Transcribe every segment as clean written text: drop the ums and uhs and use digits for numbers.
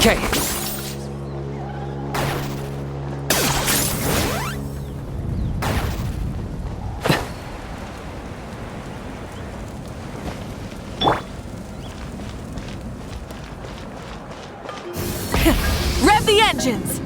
Okay. Rev the engines!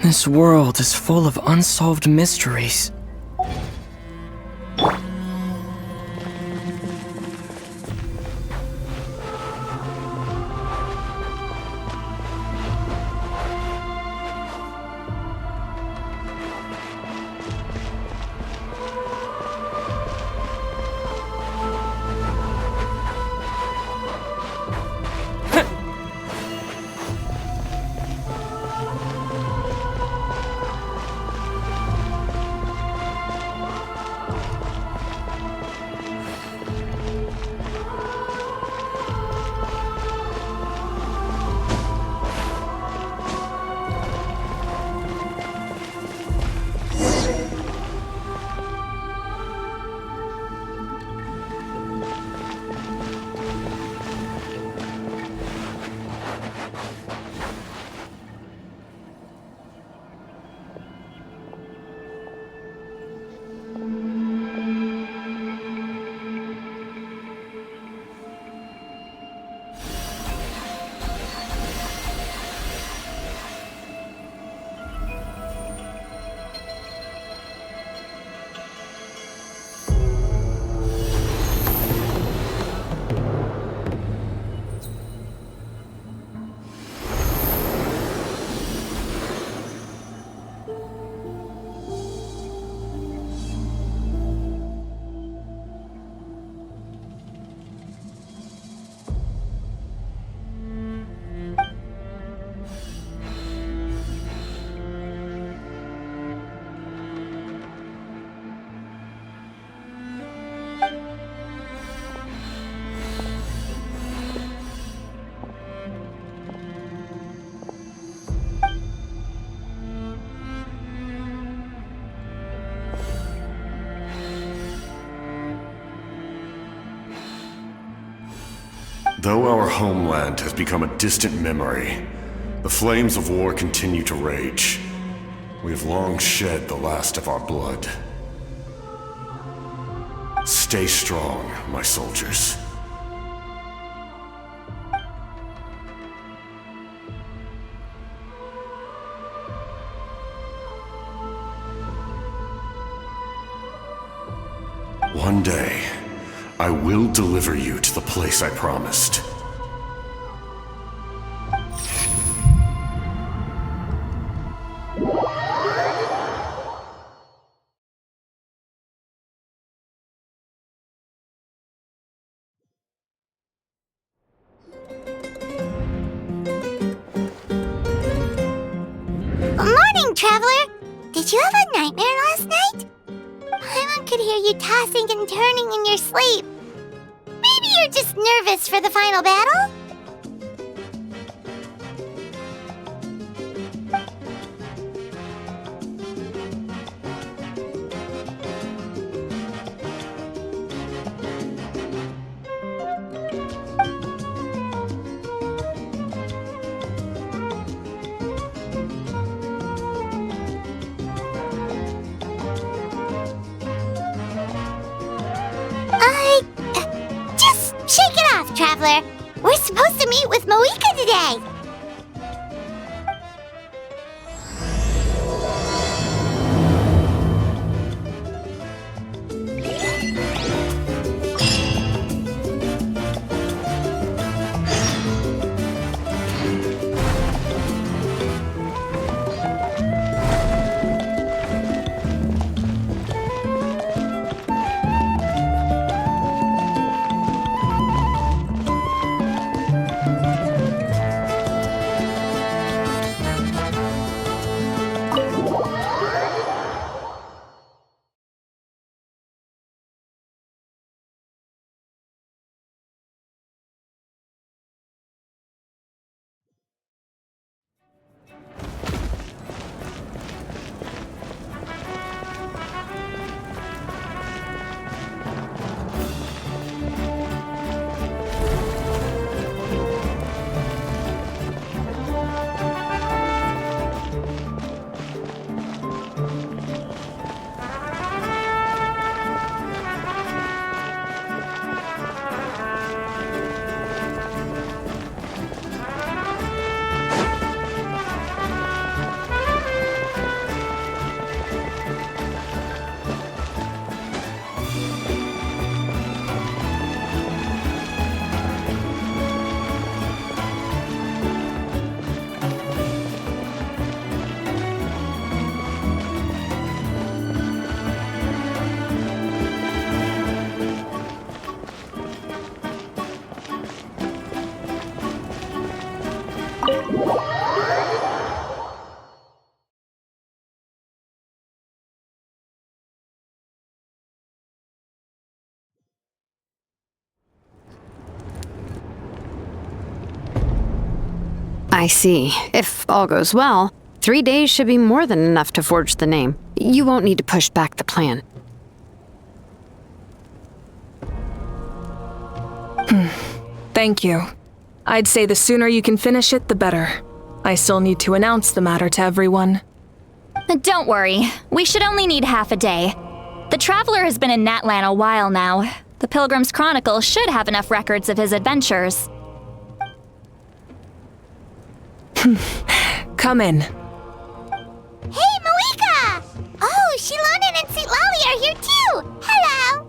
This world is full of unsolved mysteries. Though our homeland has become a distant memory, the flames of war continue to rage. We have long shed the last of our blood. Stay strong, my soldiers. One day, I will deliver you to the place I promised. Morning, Traveler! Did you have a nightmare last night? Paimon could hear you tossing and turning in your sleep. Maybe you're just nervous for the final battle? Just shake it off, Traveler. We're supposed to meet with Moika today. I see. If all goes well, 3 days should be more than enough to forge the name. You won't need to push back the plan. Thank you. I'd say the sooner you can finish it, the better. I still need to announce the matter to everyone. Don't worry. We should only need half a day. The Traveler has been in Natlan a while now. The Pilgrim's Chronicle should have enough records of his adventures. Come in. Hey, Moika! Oh, Shilonen and St. Lolly are here too! Hello!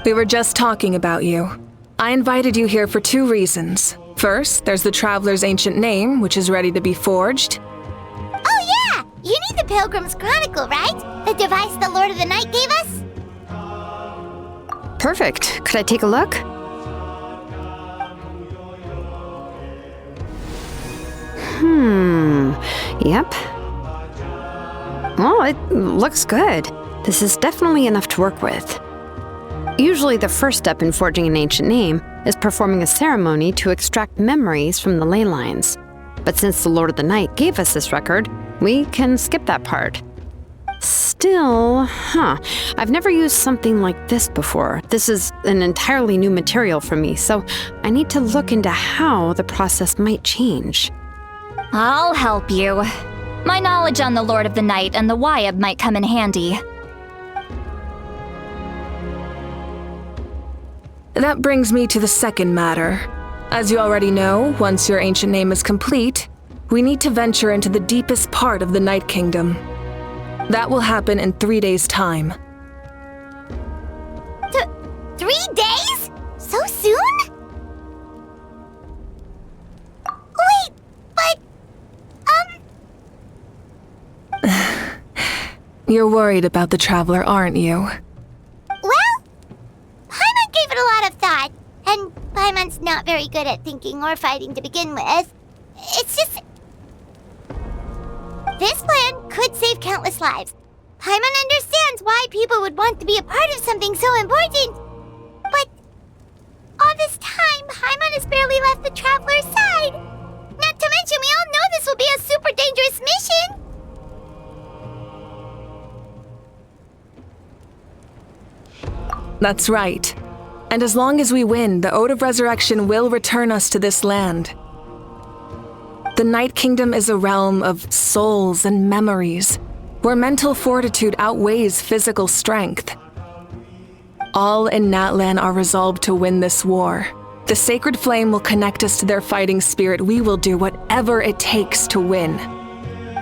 We were just talking about you. I invited you here for 2 reasons. First, there's the Traveler's ancient name, which is ready to be forged. Oh yeah! You need the Pilgrim's Chronicle, right? The device the Lord of the Night gave us? Perfect. Could I take a look? Yep. Well, it looks good. This is definitely enough to work with. Usually the first step in forging an ancient name is performing a ceremony to extract memories from the ley lines. But since the Lord of the Night gave us this record, we can skip that part. Still, I've never used something like this before. This is an entirely new material for me, so I need to look into how the process might change. I'll help you. My knowledge on the Lord of the Night and the Wyab might come in handy. That brings me to the second matter. As you already know, once your ancient name is complete, we need to venture into the deepest part of the Night Kingdom. That will happen in 3 days' time. 3 days? So soon? Wait, but... You're worried about the Traveler, aren't you? Well, Paimon gave it a lot of thought, and Paimon's not very good at thinking or fighting to begin with. It's just... This plan could save countless lives. Paimon understands why people would want to be a part of something so important. But all this time, Paimon has barely left the Traveler's side. Not to mention, we all know this will be a super dangerous mission. That's right. And as long as we win, the Ode of Resurrection will return us to this land. The Night Kingdom is a realm of souls and memories, where mental fortitude outweighs physical strength. All in Natlan are resolved to win this war. The sacred flame will connect us to their fighting spirit. We will do whatever it takes to win.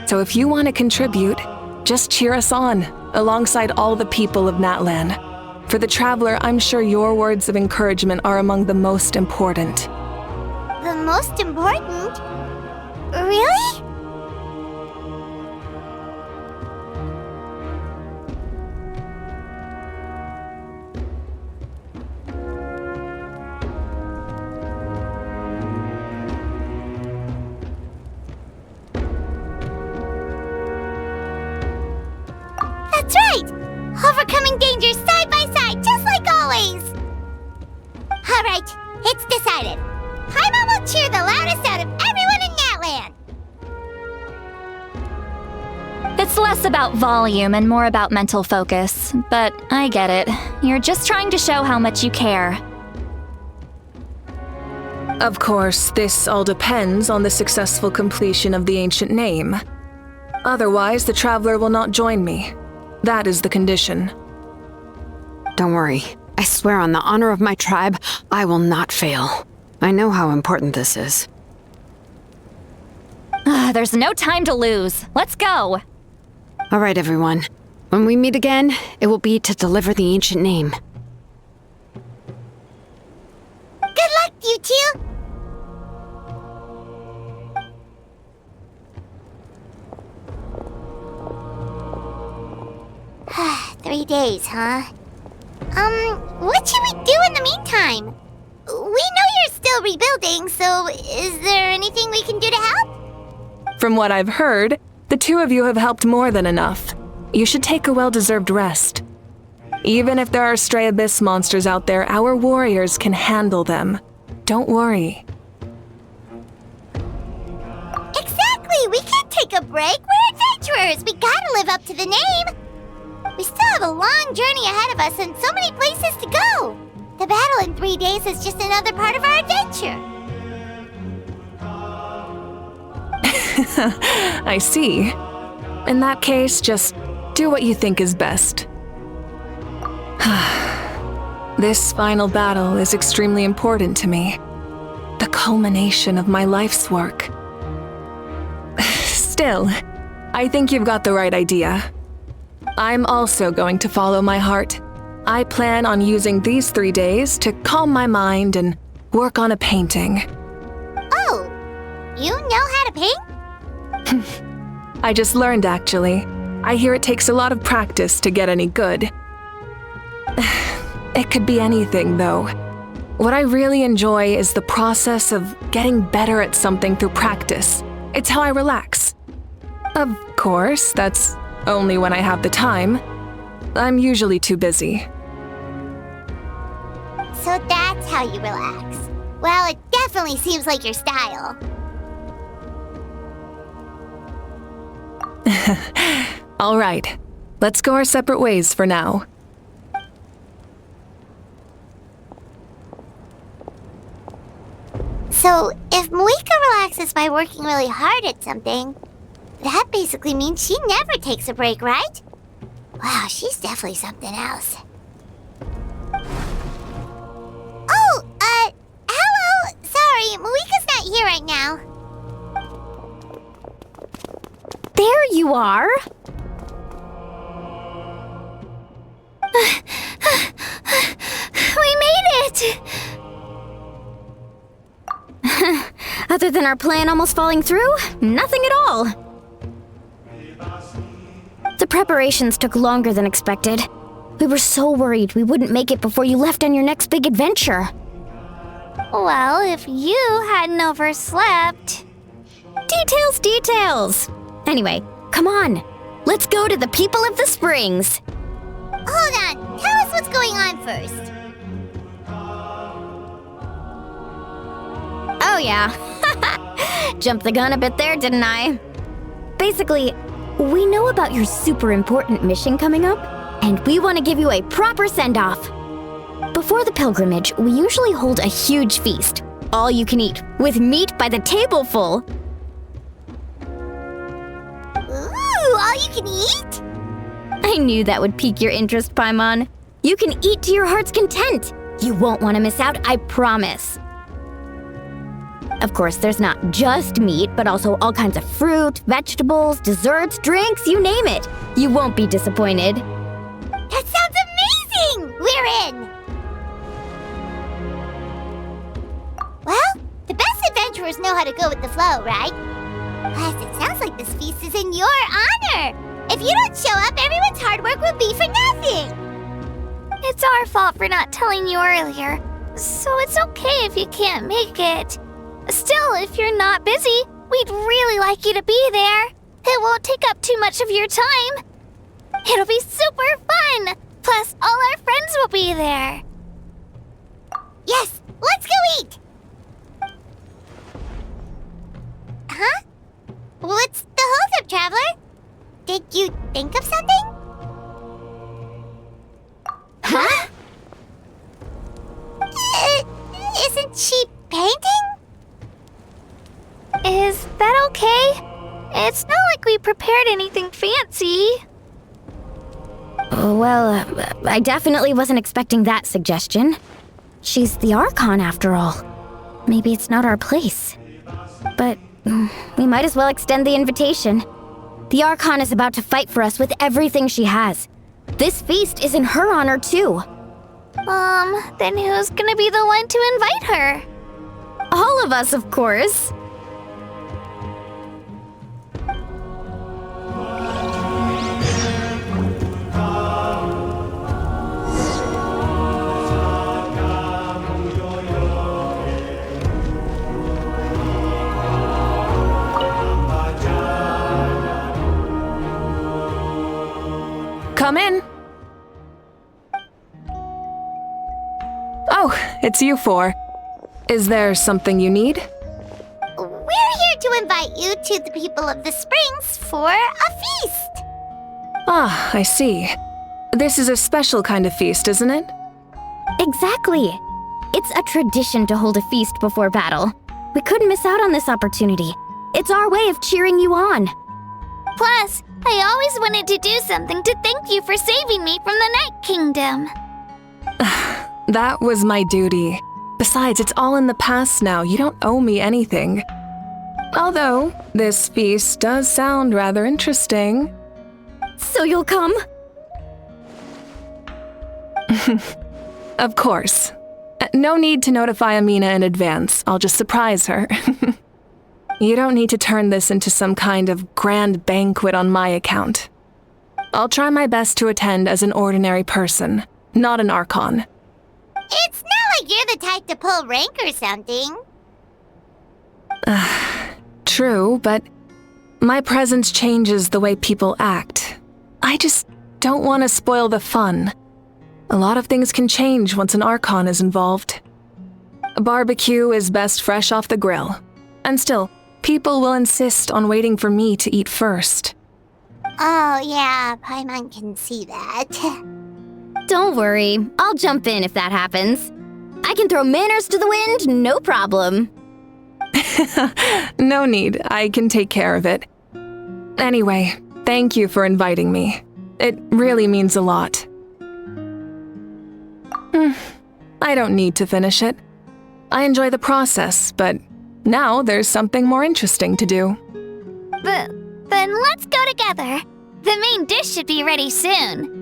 So if you want to contribute, just cheer us on, alongside all the people of Natlan. For the Traveler, I'm sure your words of encouragement are among the most important. The most important? Really? That's right! Overcoming dangers side by side, just like always! Alright, it's decided. Paimon will cheer the loudest out of everyone in Natlan! It's less about volume and more about mental focus, but I get it. You're just trying to show how much you care. Of course, this all depends on the successful completion of the ancient name. Otherwise, the Traveler will not join me. That is the condition. Don't worry. I swear on the honor of my tribe, I will not fail. I know how important this is. There's no time to lose. Let's go. All right, everyone. When we meet again, it will be to deliver the ancient name. Good luck, you two! 3 days, huh? What should we do in the meantime? We know you're still rebuilding, so is there anything we can do to help? From what I've heard, the two of you have helped more than enough. You should take a well-deserved rest. Even if there are stray abyss monsters out there, our warriors can handle them. Don't worry. Exactly! We can't take a break! We're adventurers! We gotta live up to the name! We still have a long journey ahead of us and so many places to go! The battle in 3 days is just another part of our adventure! I see. In that case, just do what you think is best. This final battle is extremely important to me. The culmination of my life's work. Still, I think you've got the right idea. I'm also going to follow my heart. I plan on using these 3 days to calm my mind and work on a painting. Oh, you know how to paint? I just learned, actually. I hear it takes a lot of practice to get any good. It could be anything, though. What I really enjoy is the process of getting better at something through practice. It's how I relax. Of course, that's only when I have the time. I'm usually too busy. So that's how you relax. Well, it definitely seems like your style. All right. let's go our separate ways for now. So, if Moika relaxes by working really hard at something, that basically means she never takes a break, right? Wow, she's definitely something else. Oh, hello! Sorry, Moika's not here right now. There you are! We made it! Other than our plan almost falling through, nothing at all. The preparations took longer than expected. We were so worried we wouldn't make it before you left on your next big adventure. Well, if you hadn't overslept... Details! Anyway, come on. Let's go to the people of the springs. Hold on, tell us what's going on first. Oh yeah. Jumped the gun a bit there, didn't I? Basically, we know about your super important mission coming up, and we want to give you a proper send-off. Before the pilgrimage, we usually hold a huge feast, all you can eat, with meat by the tableful. Ooh, all you can eat? I knew that would pique your interest, Paimon. You can eat to your heart's content. You won't want to miss out, I promise. Of course, there's not just meat, but also all kinds of fruit, vegetables, desserts, drinks, you name it. You won't be disappointed. That sounds amazing! We're in! Well, the best adventurers know how to go with the flow, right? Plus, it sounds like this feast is in your honor! If you don't show up, everyone's hard work will be for nothing! It's our fault for not telling you earlier, so it's okay if you can't make it. Still, if you're not busy, we'd really like you to be there. It won't take up too much of your time. It'll be super fun! Plus, all our friends will be there. Yes, let's go eat! Huh? What's the holdup, Traveler? Did you think of something? Huh? Isn't she painting? Is that okay? It's not like we prepared anything fancy. Well, I definitely wasn't expecting that suggestion. She's the Archon, after all. Maybe it's not our place. But we might as well extend the invitation. The Archon is about to fight for us with everything she has. This feast is in her honor, too. Then who's gonna be the one to invite her? All of us, of course. Come in. Oh, it's you four. Is there something you need? We're here to invite you to the people of the springs for a feast. Ah, I see. This is a special kind of feast, isn't it? Exactly. It's a tradition to hold a feast before battle. We couldn't miss out on this opportunity. It's our way of cheering you on. Plus, I always wanted to do something to thank you for saving me from the Night Kingdom. That was my duty. Besides, it's all in the past now. You don't owe me anything. Although, this feast does sound rather interesting. So you'll come? Of course. No need to notify Amina in advance. I'll just surprise her. You don't need to turn this into some kind of grand banquet on my account. I'll try my best to attend as an ordinary person, not an Archon. It's not like you're the type to pull rank or something. True, but my presence changes the way people act. I just don't want to spoil the fun. A lot of things can change once an Archon is involved. A barbecue is best fresh off the grill. And still, people will insist on waiting for me to eat first. Oh, yeah, Paimon can see that. Don't worry, I'll jump in if that happens. I can throw manners to the wind, no problem. No need, I can take care of it. Anyway, thank you for inviting me. It really means a lot. I don't need to finish it. I enjoy the process, but now there's something more interesting to do. Then let's go together. The main dish should be ready soon.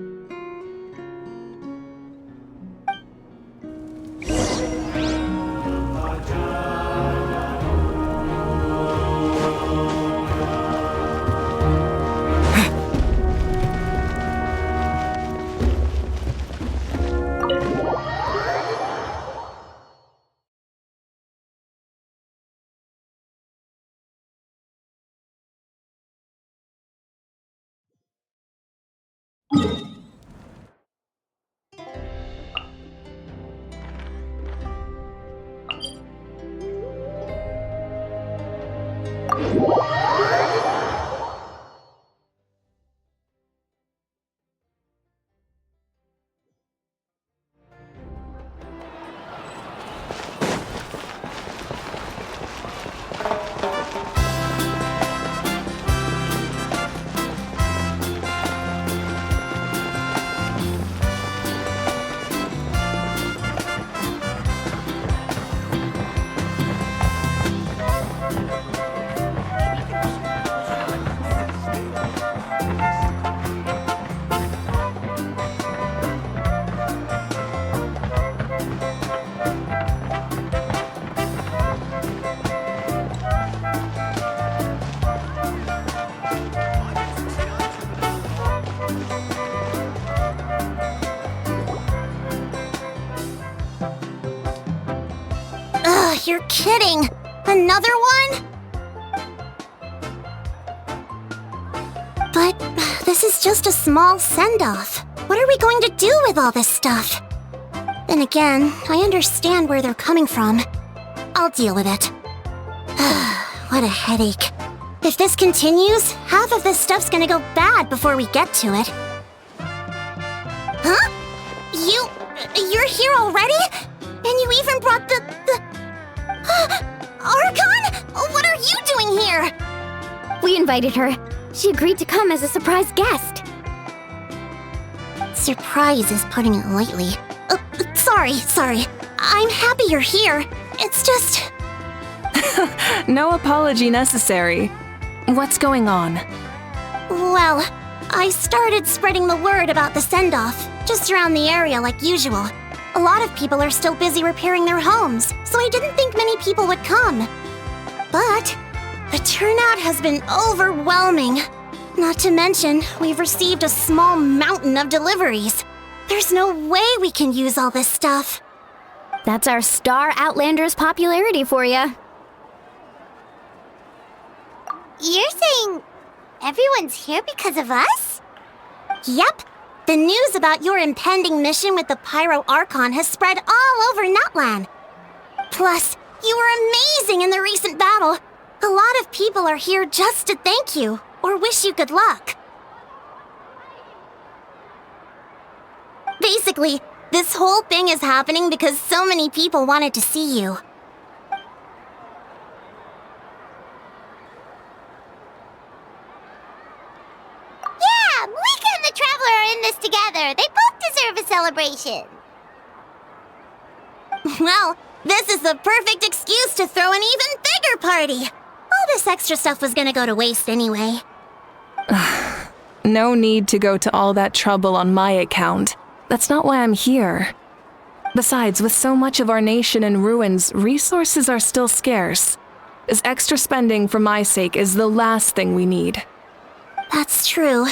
You're kidding! Another one? But this is just a small send-off. What are we going to do with all this stuff? Then again, I understand where they're coming from. I'll deal with it. What a headache. If this continues, half of this stuff's gonna go bad before we get to it. Huh? You're here already? And you even brought the... Archon? What are you doing here? We invited her. She agreed to come as a surprise guest. Surprise is putting it lightly. Sorry. I'm happy you're here. It's just... No apology necessary. What's going on? Well, I started spreading the word about the send-off, just around the area like usual. A lot of people are still busy repairing their homes, so I didn't think many people would come. But the turnout has been overwhelming. Not to mention, we've received a small mountain of deliveries. There's no way we can use all this stuff. That's our Star Outlander's popularity for you. You're saying everyone's here because of us? Yep. The news about your impending mission with the Pyro Archon has spread all over Nutland. Plus, you were amazing in the recent battle. A lot of people are here just to thank you, or wish you good luck. Basically, this whole thing is happening because so many people wanted to see you. Yeah, Moika and the Traveler are in this together. They both deserve a celebration. Well, this is the perfect excuse to throw an even bigger party. All this extra stuff was gonna go to waste anyway. No need to go to all that trouble on my account. That's not why I'm here. Besides, with so much of our nation in ruins, resources are still scarce. This extra spending for my sake is the last thing we need. That's true.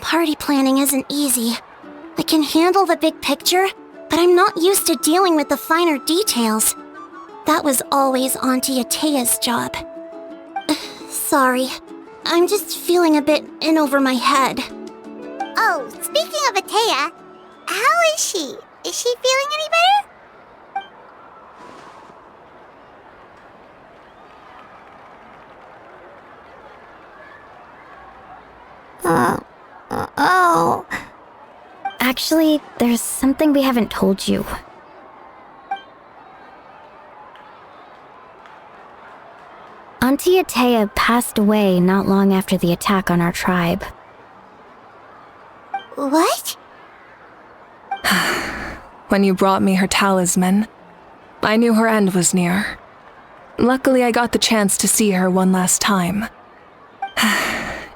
Party planning isn't easy. I can handle the big picture, but I'm not used to dealing with the finer details. That was always Auntie Atea's job. Sorry. I'm just feeling a bit in over my head. Oh, speaking of Atea, how is she? Is she feeling any better? Oh. Actually, there's something we haven't told you. Auntie Atea passed away not long after the attack on our tribe. What? When you brought me her talisman, I knew her end was near. Luckily, I got the chance to see her one last time.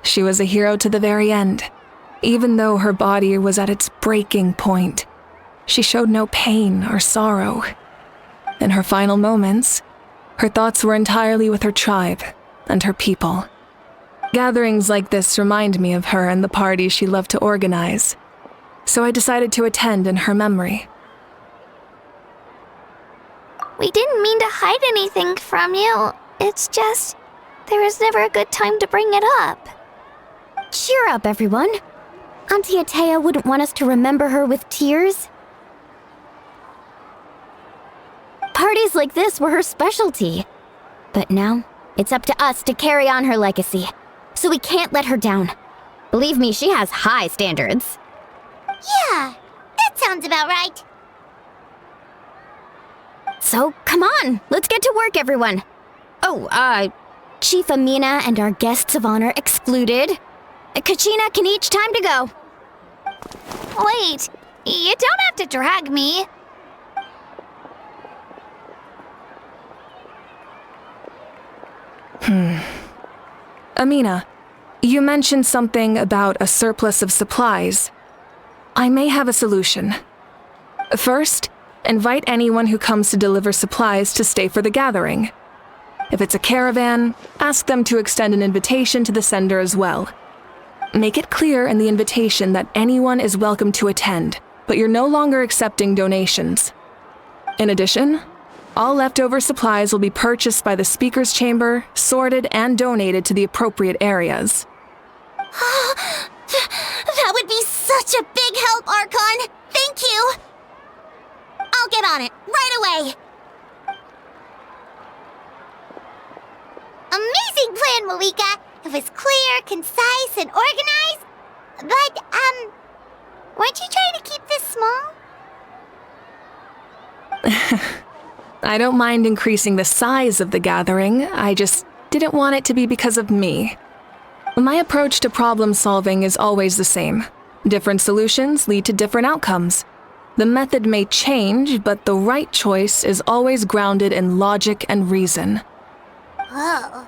She was a hero to the very end. Even though her body was at its breaking point, she showed no pain or sorrow. In her final moments, her thoughts were entirely with her tribe and her people. Gatherings like this remind me of her and the parties she loved to organize, so I decided to attend in her memory. We didn't mean to hide anything from you. It's just, there was never a good time to bring it up. Cheer up, everyone. Auntie Atea wouldn't want us to remember her with tears. Parties like this were her specialty. But now, it's up to us to carry on her legacy. So we can't let her down. Believe me, she has high standards. Yeah, that sounds about right. So, come on, let's get to work, everyone. Oh, Chief Amina and our guests of honor excluded. Kachina can each time to go. Wait, you don't have to drag me. Amina, you mentioned something about a surplus of supplies. I may have a solution. First, invite anyone who comes to deliver supplies to stay for the gathering. If it's a caravan, ask them to extend an invitation to the sender as well. Make it clear in the invitation that anyone is welcome to attend, but you're no longer accepting donations. In addition, all leftover supplies will be purchased by the speaker's chamber, sorted, and donated to the appropriate areas. That would be such a big help, Archon. Thank you. I'll get on it right away. Amazing plan, Malika. It was clear, concise, and organized. But, weren't you trying to keep this small? I don't mind increasing the size of the gathering, I just didn't want it to be because of me. My approach to problem solving is always the same. Different solutions lead to different outcomes. The method may change, but the right choice is always grounded in logic and reason. Whoa.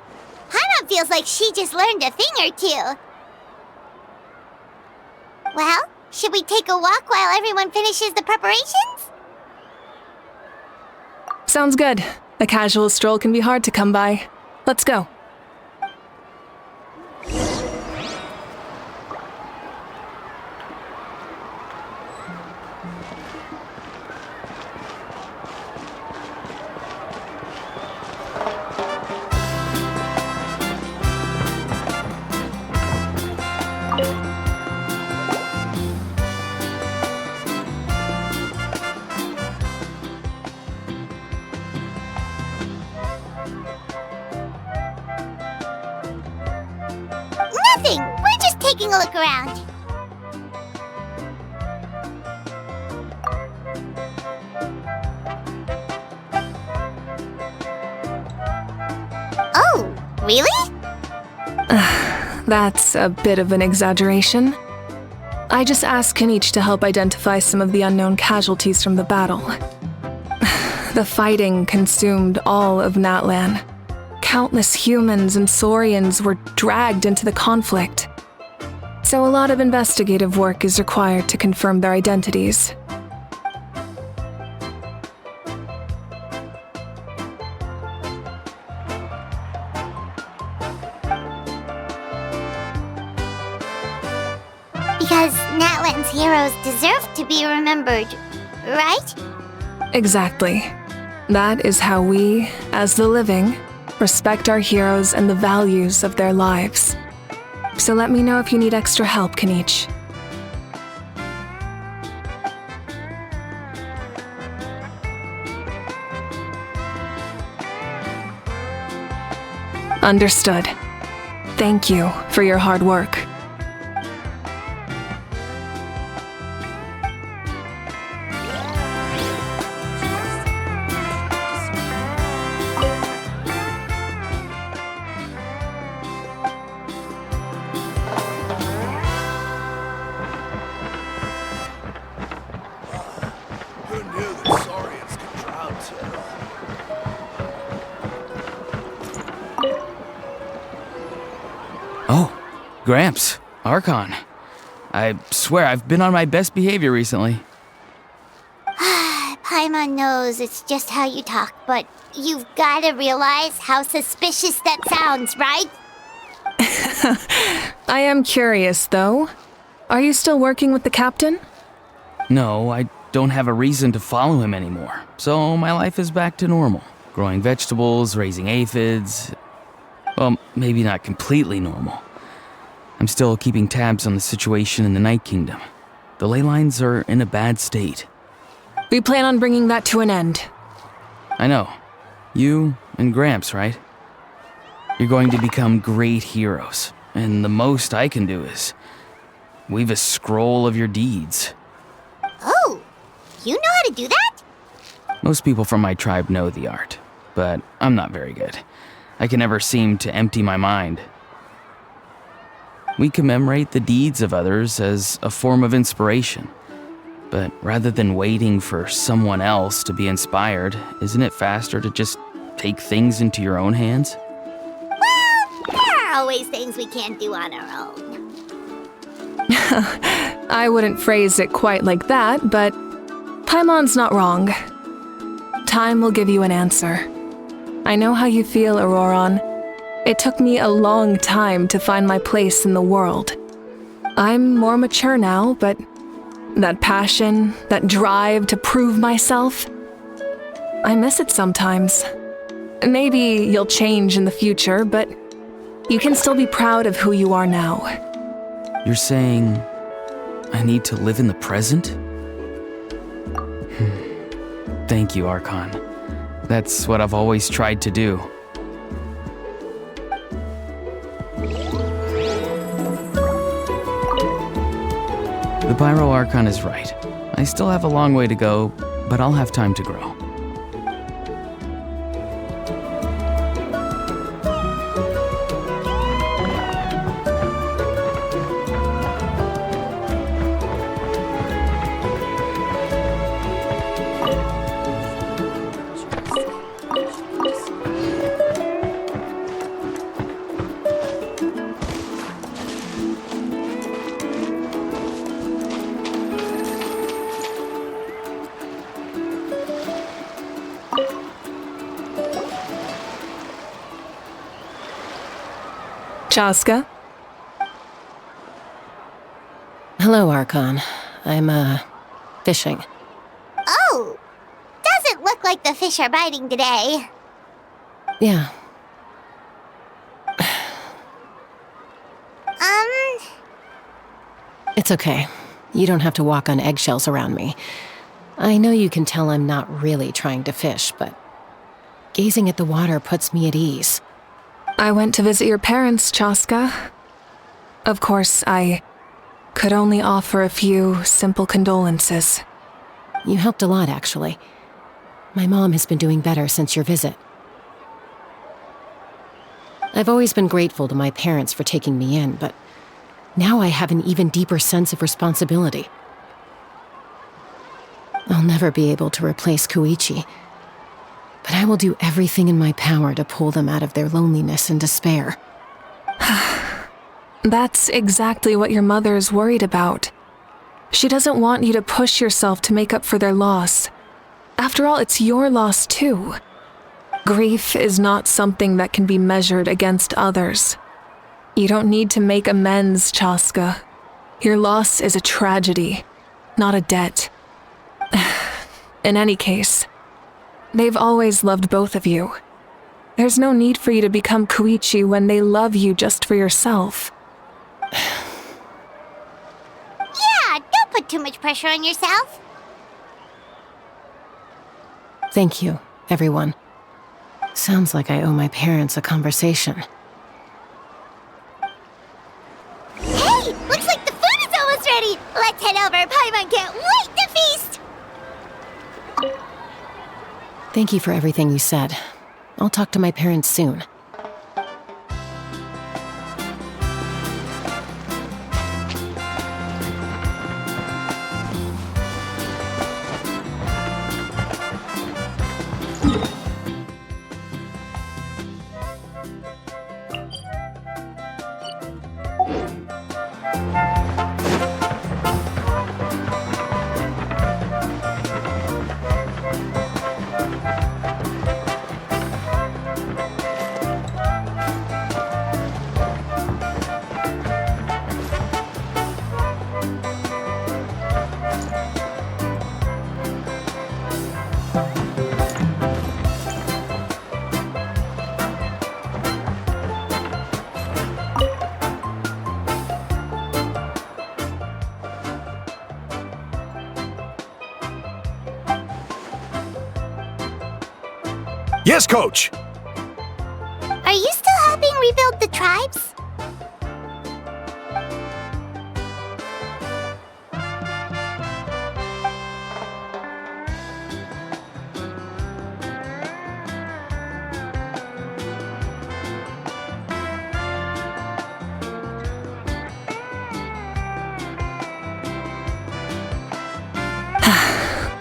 Hana feels like she just learned a thing or two. Well, should we take a walk while everyone finishes the preparations? Sounds good. A casual stroll can be hard to come by. Let's go. Nothing. We're just taking a look around. Oh, really? That's a bit of an exaggeration. I just asked Kanich to help identify some of the unknown casualties from the battle. The fighting consumed all of Natlan. Countless humans and Saurians were dragged into the conflict. So a lot of investigative work is required to confirm their identities. Because Natlan's heroes deserve to be remembered, right? Exactly. That is how we, as the living, respect our heroes and the values of their lives. So let me know if you need extra help, Kanich. Understood. Thank you for your hard work. Oh, Gramps, Archon. I swear I've been on my best behavior recently. Paimon knows it's just how you talk, but you've gotta realize how suspicious that sounds, right? I am curious, though. Are you still working with the captain? No, I don't have a reason to follow him anymore, so my life is back to normal. Growing vegetables, raising aphids. Well, maybe not completely normal. I'm still keeping tabs on the situation in the Night Kingdom. The ley lines are in a bad state. We plan on bringing that to an end. I know. You and Gramps, right? You're going to become great heroes, and the most I can do is weave a scroll of your deeds. Oh, you know how to do that? Most people from my tribe know the art, but I'm not very good. I can never seem to empty my mind. We commemorate the deeds of others as a form of inspiration. But rather than waiting for someone else to be inspired, isn't it faster to just take things into your own hands? Well, there are always things we can't do on our own. I wouldn't phrase it quite like that, but Paimon's not wrong. Time will give you an answer. I know how you feel, Auroron. It took me a long time to find my place in the world. I'm more mature now, but that passion, that drive to prove myself, I miss it sometimes. Maybe you'll change in the future, but you can still be proud of who you are now. You're saying I need to live in the present? Thank you, Archon. That's what I've always tried to do. The Pyro Archon is right. I still have a long way to go, but I'll have time to grow. Chaska? Hello, Archon. I'm, fishing. Oh, doesn't look like the fish are biting today. Yeah. It's okay. You don't have to walk on eggshells around me. I know you can tell I'm not really trying to fish, but gazing at the water puts me at ease. I went to visit your parents, Chaska. Of course, I could only offer a few simple condolences. You helped a lot, actually. My mom has been doing better since your visit. I've always been grateful to my parents for taking me in, but now I have an even deeper sense of responsibility. I'll never be able to replace Koichi, but I will do everything in my power to pull them out of their loneliness and despair. That's exactly what your mother's worried about. She doesn't want you to push yourself to make up for their loss. After all, it's your loss too. Grief is not something that can be measured against others. You don't need to make amends, Chaska. Your loss is a tragedy, not a debt. In any case, they've always loved both of you. There's no need for you to become Koichi when they love you just for yourself. Yeah, don't put too much pressure on yourself. Thank you, everyone. Sounds like I owe my parents a conversation. Hey, looks like the food is almost ready. Let's head over. Paimon can't wait to feast. Thank you for everything you said. I'll talk to my parents soon. Yes, Coach! Are you still helping rebuild the tribes?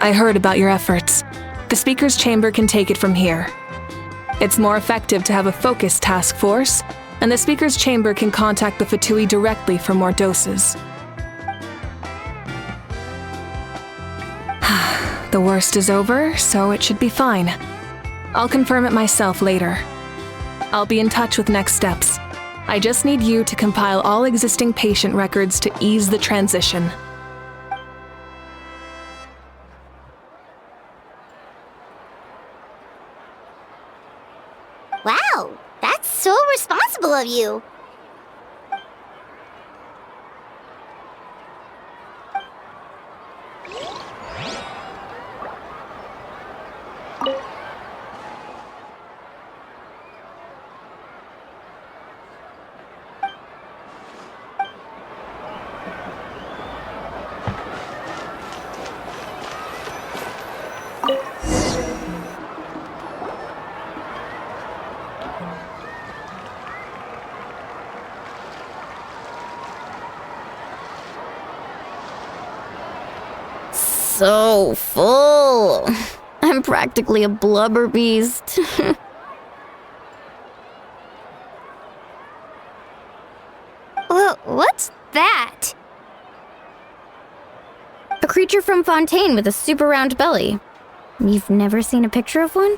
I heard about your efforts. The Speaker's Chamber can take it from here. It's more effective to have a focused task force, and the Speaker's Chamber can contact the Fatui directly for more doses. The worst is over, so it should be fine. I'll confirm it myself later. I'll be in touch with next steps. I just need you to compile all existing patient records to ease the transition. Wow, that's so responsible of you. So full. I'm practically a blubber beast. What's that? A creature from Fontaine with a super round belly. You've never seen a picture of one?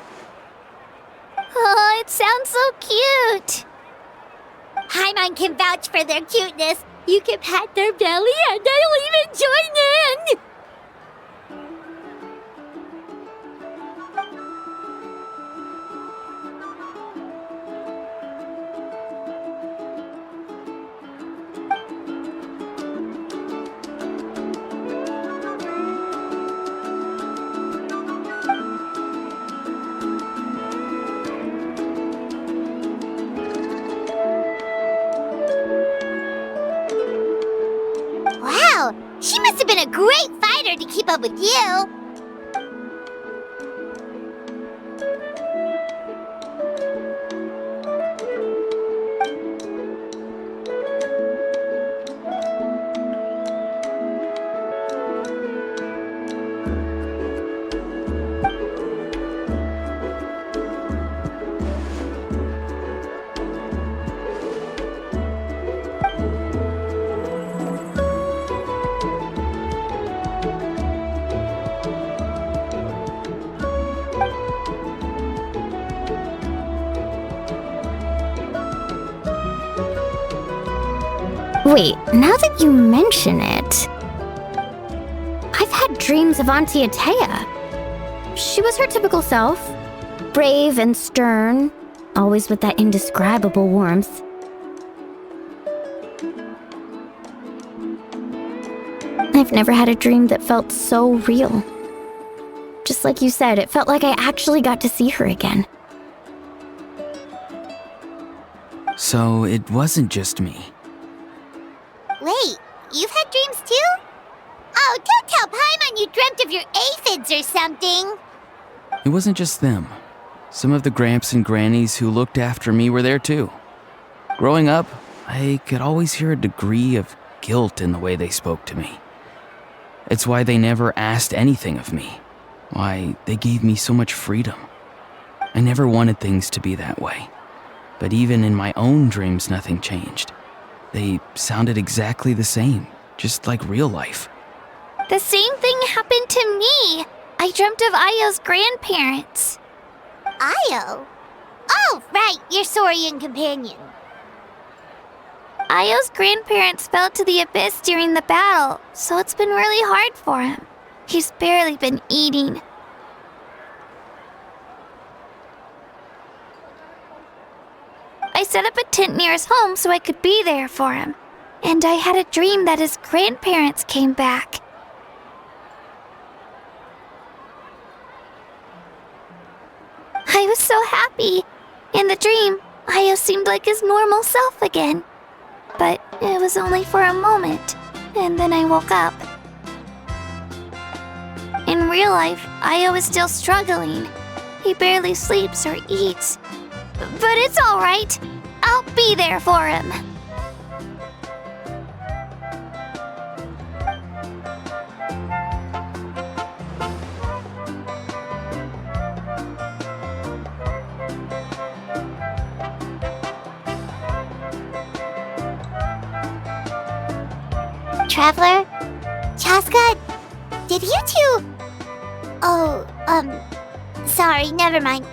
Oh, it sounds so cute. Paimon can vouch for their cuteness. You can pat their belly and I'll even join in. Wow, she must have been a great fighter to keep up with you. Wait, now that you mention it, I've had dreams of Auntie Atea. She was her typical self, brave and stern, always with that indescribable warmth. I've never had a dream that felt so real. Just like you said, it felt like I actually got to see her again. So it wasn't just me. Wait, you've had dreams too? Oh, don't tell Paimon you dreamt of your aphids or something. It wasn't just them. Some of the Gramps and Grannies who looked after me were there too. Growing up, I could always hear a degree of guilt in the way they spoke to me. It's why they never asked anything of me. Why they gave me so much freedom. I never wanted things to be that way. But even in my own dreams, nothing changed. They sounded exactly the same, just like real life. The same thing happened to me. I dreamt of Io's grandparents. Io? Oh, right, your Saurian companion. Io's grandparents fell to the abyss during the battle, so it's been really hard for him. He's barely been eating. I set up a tent near his home so I could be there for him. And I had a dream that his grandparents came back. I was so happy. In the dream, Io seemed like his normal self again. But it was only for a moment, and then I woke up. In real life, Io is still struggling. He barely sleeps or eats. But it's alright. I'll be there for him. Traveler? Chaska? Did you two... Oh, sorry, never mind.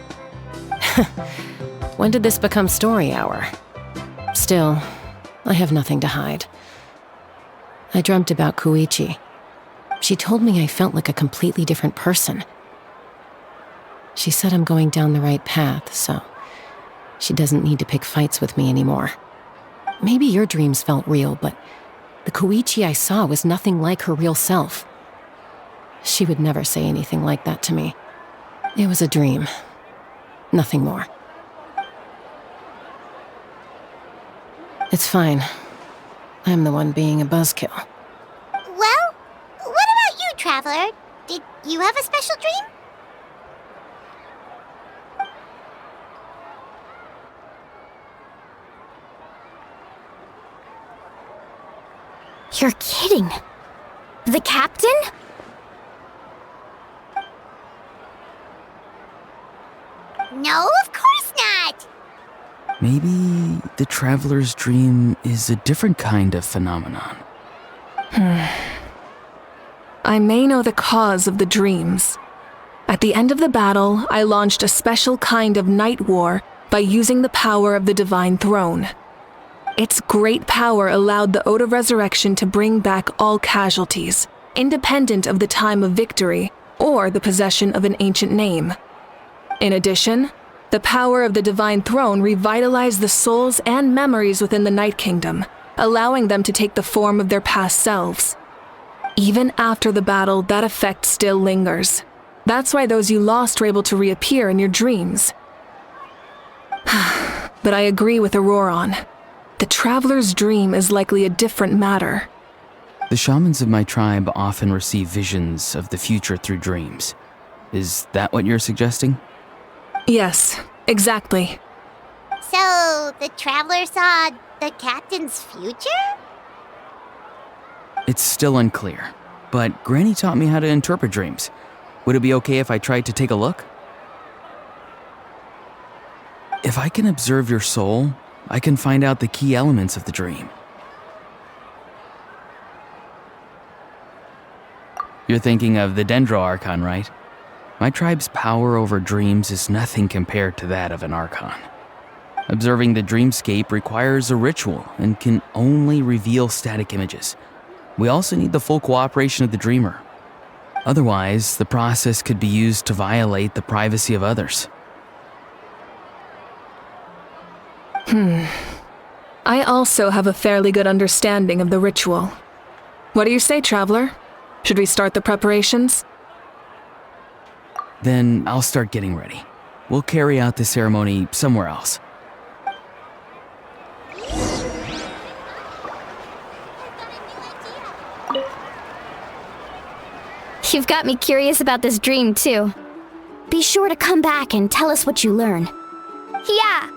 When did this become story hour? Still, I have nothing to hide. I dreamt about Koichi. She told me I felt like a completely different person. She said I'm going down the right path, so she doesn't need to pick fights with me anymore. Maybe your dreams felt real, but the Koichi I saw was nothing like her real self. She would never say anything like that to me. It was a dream. Nothing more. It's fine. I'm the one being a buzzkill. Well, what about you, Traveler? Did you have a special dream? You're kidding. The captain? No, of course not! Maybe the traveler's dream is a different kind of phenomenon. I may know the cause of the dreams. At the end of the battle, I launched a special kind of night war by using the power of the Divine Throne. Its great power allowed the Ode of Resurrection to bring back all casualties, independent of the time of victory or the possession of an ancient name. In addition, the power of the Divine Throne revitalized the souls and memories within the Night Kingdom, allowing them to take the form of their past selves. Even after the battle, that effect still lingers. That's why those you lost were able to reappear in your dreams. But I agree with Auroron. The Traveler's dream is likely a different matter. The shamans of my tribe often receive visions of the future through dreams. Is that what you're suggesting? Yes, exactly. So, the Traveler saw the captain's future? It's still unclear, but Granny taught me how to interpret dreams. Would it be okay if I tried to take a look? If I can observe your soul, I can find out the key elements of the dream. You're thinking of the Dendro Archon, right? My tribe's power over dreams is nothing compared to that of an Archon. Observing the dreamscape requires a ritual and can only reveal static images. We also need the full cooperation of the dreamer. Otherwise, the process could be used to violate the privacy of others. I also have a fairly good understanding of the ritual. What do you say, Traveler? Should we start the preparations? Then I'll start getting ready. We'll carry out the ceremony somewhere else. You've got me curious about this dream, too. Be sure to come back and tell us what you learn. Yeah,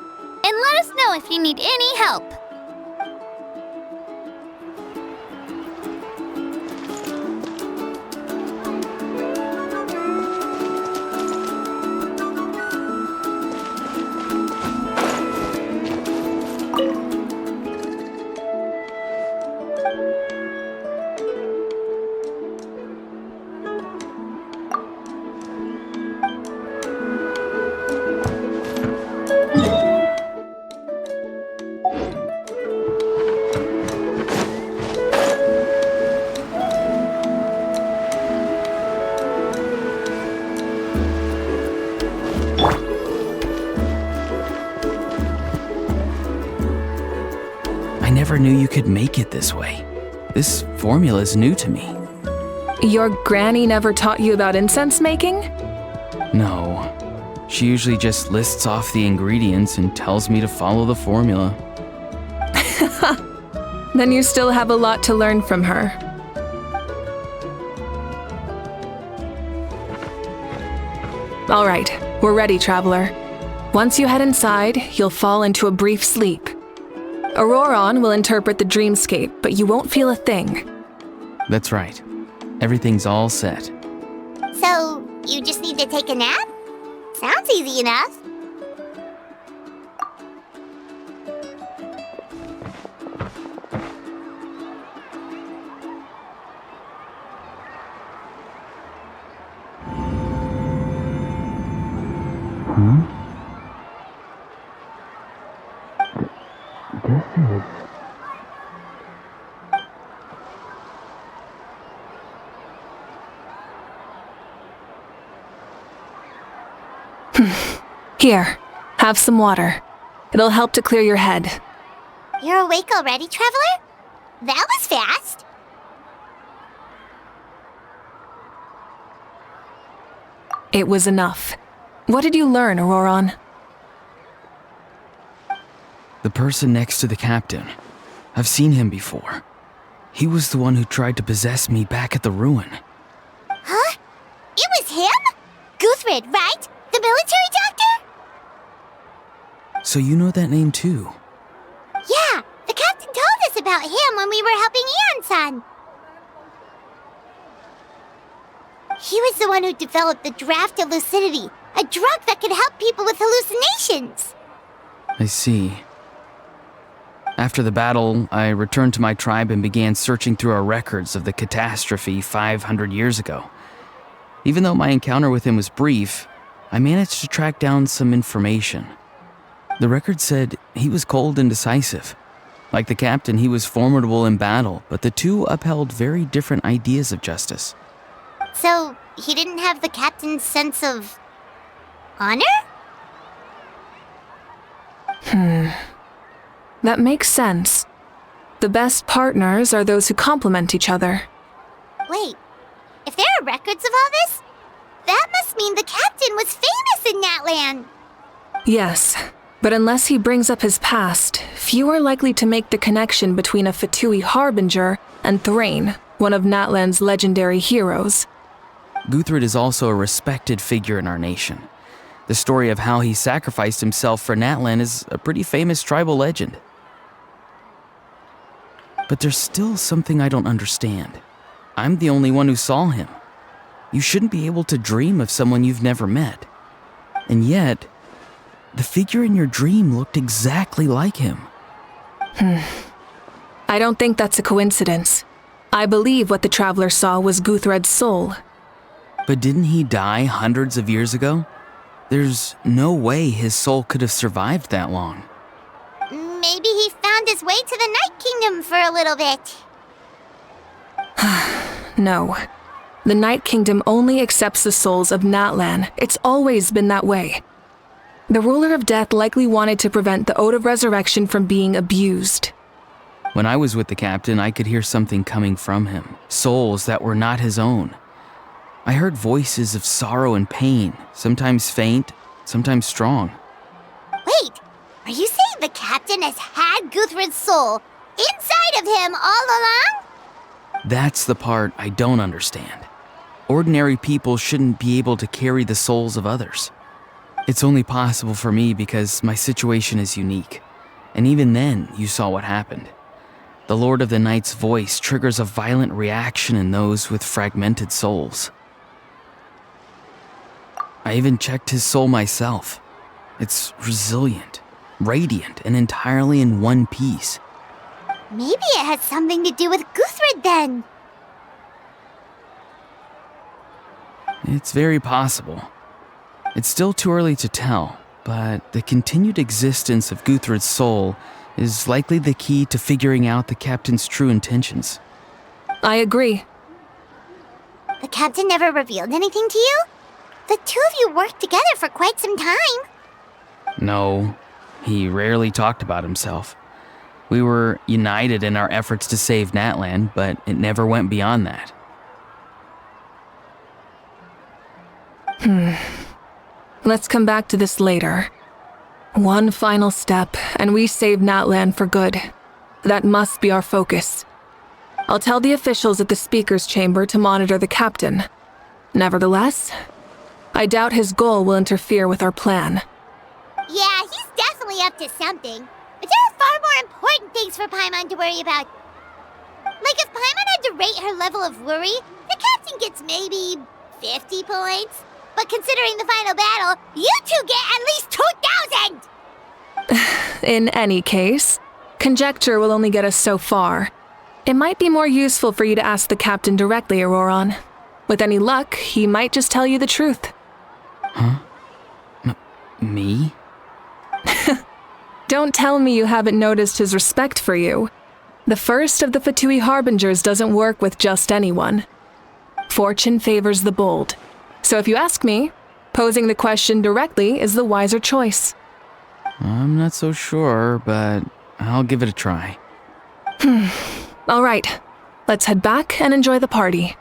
and let us know if you need any help. I never knew you could make it this way. This formula is new to me. Your granny never taught you about incense making? No. She usually just lists off the ingredients and tells me to follow the formula. Then you still have a lot to learn from her. All right, we're ready, traveler. Once you head inside, you'll fall into a brief sleep. Auroron will interpret the dreamscape, but you won't feel a thing. That's right. Everything's all set. So, you just need to take a nap? Sounds easy enough. Here, have some water. It'll help to clear your head. You're awake already, Traveler? That was fast. It was enough. What did you learn, Auroron? The person next to the captain. I've seen him before. He was the one who tried to possess me back at the ruin. Huh? It was him? Guthred, right? The military doctor? So you know that name too? Yeah, the captain told us about him when we were helping Eon-san. He was the one who developed the draft of lucidity, a drug that could help people with hallucinations. I see. After the battle, I returned to my tribe and began searching through our records of the catastrophe 500 years ago. Even though my encounter with him was brief, I managed to track down some information. The record said he was cold and decisive. Like the captain, he was formidable in battle, but the two upheld very different ideas of justice. So, he didn't have the captain's sense of honor? That makes sense. The best partners are those who complement each other. Wait, if there are records of all this, that must mean the captain was famous in Natlan. Yes, but unless he brings up his past, few are likely to make the connection between a Fatui harbinger and Thrain, one of Natlan's legendary heroes. Guthred is also a respected figure in our nation. The story of how he sacrificed himself for Natlan is a pretty famous tribal legend. But there's still something I don't understand. I'm the only one who saw him. You shouldn't be able to dream of someone you've never met. And yet, the figure in your dream looked exactly like him. I don't think that's a coincidence. I believe what the traveler saw was Guthred's soul. But didn't he die hundreds of years ago? There's no way his soul could have survived that long. Maybe he found his way to the Night Kingdom for a little bit. No. The Night Kingdom only accepts the souls of Natlan. It's always been that way. The ruler of death likely wanted to prevent the Ode of Resurrection from being abused. When I was with the captain, I could hear something coming from him, souls that were not his own. I heard voices of sorrow and pain, sometimes faint, sometimes strong. Wait, are you saying the captain has had Guthred's soul inside of him all along? That's the part I don't understand. Ordinary people shouldn't be able to carry the souls of others. It's only possible for me because my situation is unique. And even then, you saw what happened. The Lord of the Night's voice triggers a violent reaction in those with fragmented souls. I even checked his soul myself. It's resilient, radiant, and entirely in one piece. Maybe it has something to do with Guthred then. It's very possible. It's still too early to tell, but the continued existence of Guthred's soul is likely the key to figuring out the captain's true intentions. I agree. The captain never revealed anything to you? The two of you worked together for quite some time. No, he rarely talked about himself. We were united in our efforts to save Natlan, but it never went beyond that. Let's come back to this later. One final step, and we save Natlan for good. That must be our focus. I'll tell the officials at the speaker's chamber to monitor the captain. Nevertheless, I doubt his goal will interfere with our plan. Yeah, he's definitely up to something. But there are far more important things for Paimon to worry about. Like if Paimon had to rate her level of worry, the captain gets maybe 50 points. But considering the final battle, you two get at least 2,000! In any case, conjecture will only get us so far. It might be more useful for you to ask the captain directly, Auroron. With any luck, he might just tell you the truth. Huh? Me? Don't tell me you haven't noticed his respect for you. The first of the Fatui Harbingers doesn't work with just anyone. Fortune favors the bold. So if you ask me, posing the question directly is the wiser choice. I'm not so sure, but I'll give it a try. All right, let's head back and enjoy the party.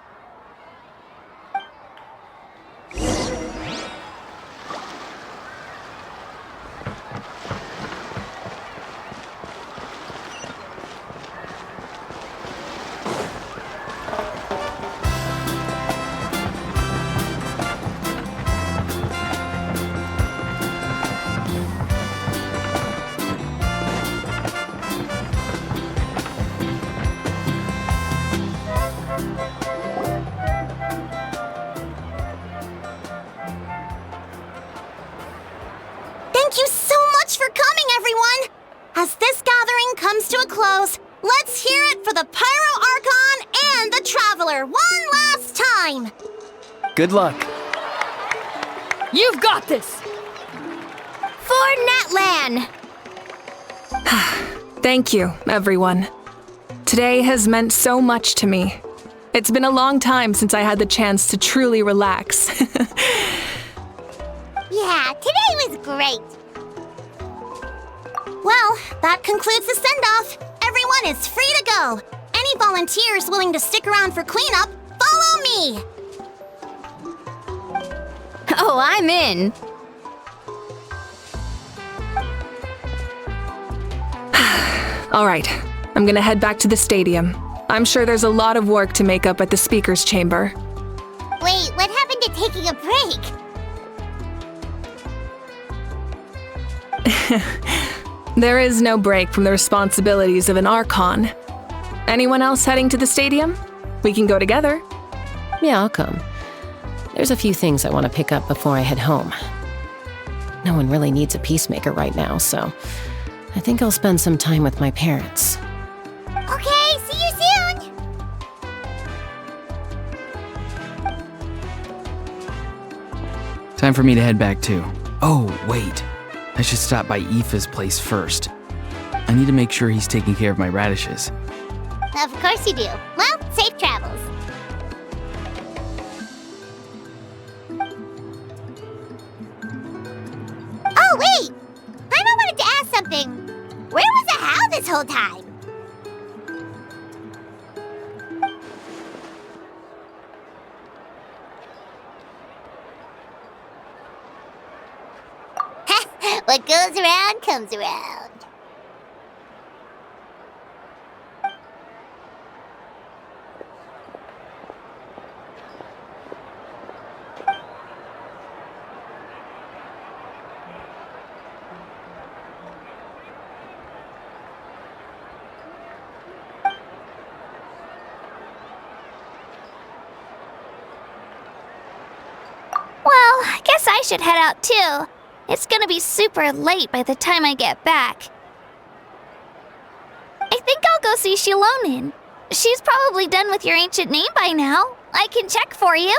Thank you so much for coming, everyone! As this gathering comes to a close, let's hear it for the Pyro Archon and the Traveler one last time! Good luck. You've got this! For Natlan! Thank you, everyone. Today has meant so much to me. It's been a long time since I had the chance to truly relax. Yeah, today was great. Well, that concludes the send-off. Everyone is free to go. Any volunteers willing to stick around for cleanup, follow me! Oh, I'm in. All right, I'm gonna head back to the stadium. I'm sure there's a lot of work to make up at the speaker's chamber. Wait, what happened to taking a break? There is no break from the responsibilities of an Archon. Anyone else heading to the stadium? We can go together. Yeah, I'll come. There's a few things I want to pick up before I head home. No one really needs a peacemaker right now, so I think I'll spend some time with my parents. Okay, see you soon! Time for me to head back too. Oh, wait. I should stop by Aoife's place first. I need to make sure he's taking care of my radishes. Of course you do. Well, safe travels. Oh, wait! I wanted to ask something. Where was the How this whole time? What goes around comes around. Well, I guess I should head out too. It's gonna be super late by the time I get back. I think I'll go see Shilonin. She's probably done with your ancient name by now. I can check for you.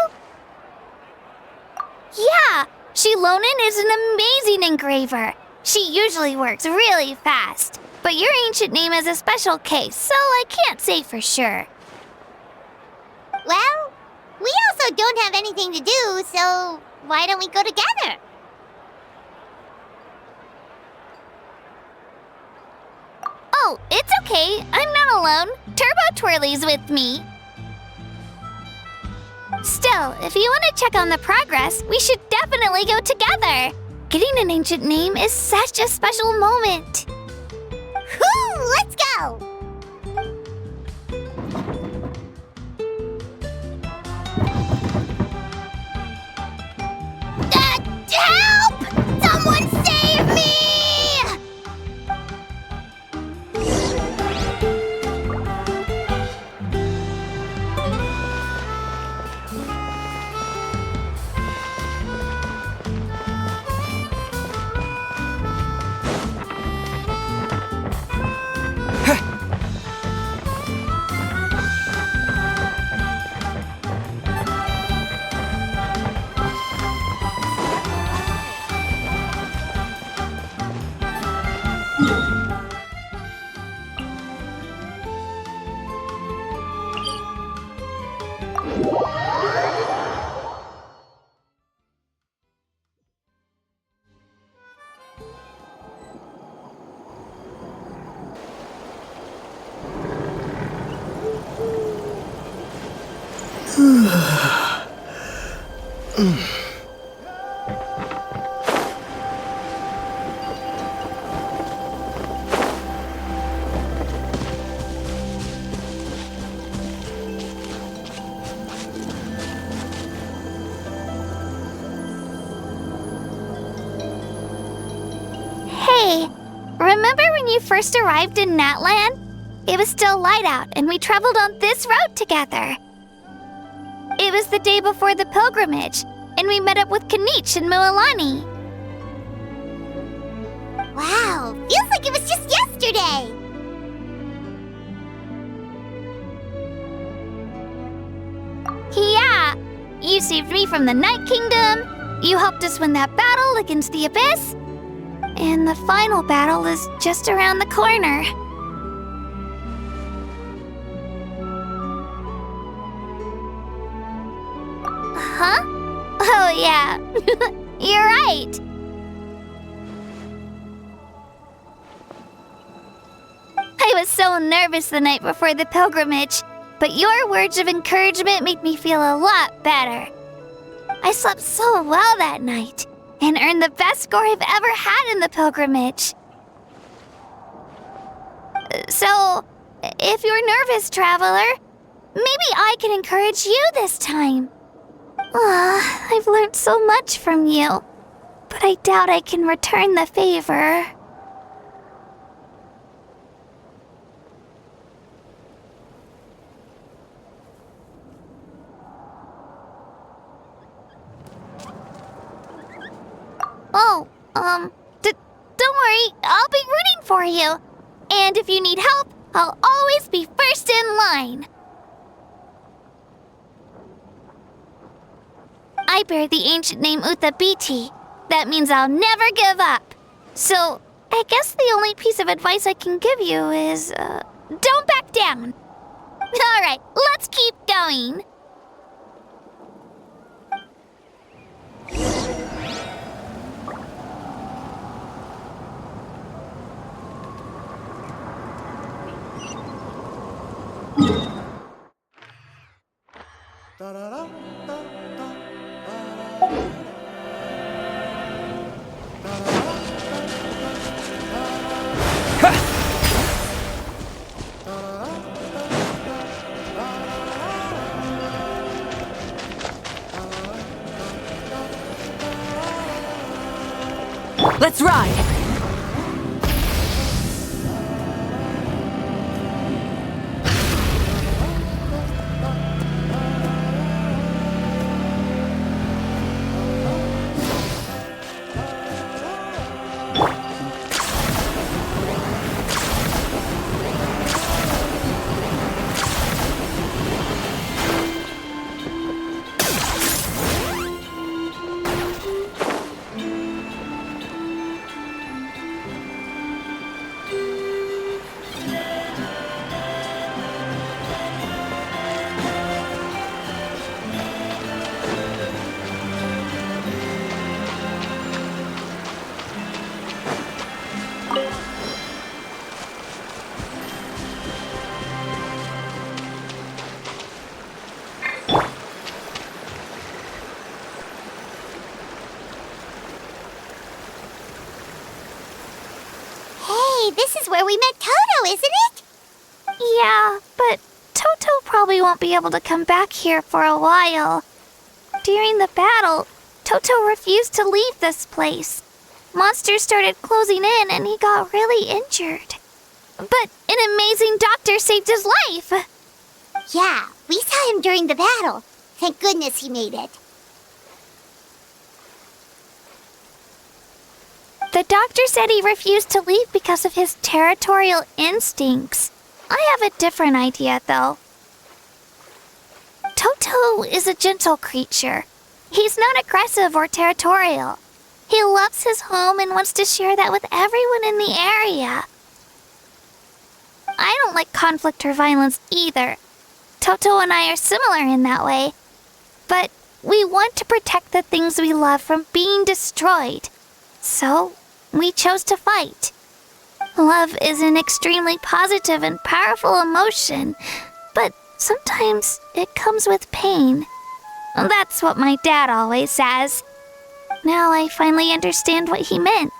Yeah, Shilonin is an amazing engraver. She usually works really fast. But your ancient name is a special case, so I can't say for sure. Well, we also don't have anything to do, so why don't we go together? Oh, it's okay. I'm not alone. Turbo Twirly's with me. Still, if you want to check on the progress, we should definitely go together. Getting an ancient name is such a special moment. Whoo! Let's go! Help! Someone save me! Hey, remember when you first arrived in Natlan? It was still light out, and we traveled on this road together. It was the day before the pilgrimage, and we met up with Kanich and Mualani. Wow, feels like it was just yesterday! Yeah, you saved me from the Night Kingdom, you helped us win that battle against the Abyss, and the final battle is just around the corner. Huh? Oh, yeah. You're right. I was so nervous the night before the pilgrimage, but your words of encouragement made me feel a lot better. I slept so well that night and earned the best score I've ever had in the pilgrimage. So, if you're nervous, traveler, maybe I can encourage you this time. I've learned so much from you, but I doubt I can return the favor. Oh, don't worry, I'll be rooting for you. And if you need help, I'll always be first in line. I bear the ancient name Uthabiti. That means I'll never give up. So, I guess the only piece of advice I can give you is, don't back down. Alright, let's keep going. Let's ride! this is where we met Toto, isn't it? Yeah, but Toto probably won't be able to come back here for a while. During the battle, Toto refused to leave this place. Monsters started closing in and he got really injured. But an amazing doctor saved his life! Yeah, we saw him during the battle. Thank goodness he made it. The doctor said he refused to leave because of his territorial instincts. I have a different idea, though. Toto is a gentle creature. He's not aggressive or territorial. He loves his home and wants to share that with everyone in the area. I don't like conflict or violence either. Toto and I are similar in that way. But we want to protect the things we love from being destroyed. So, we chose to fight. Love is an extremely positive and powerful emotion, but sometimes it comes with pain. That's what my dad always says. Now I finally understand what he meant.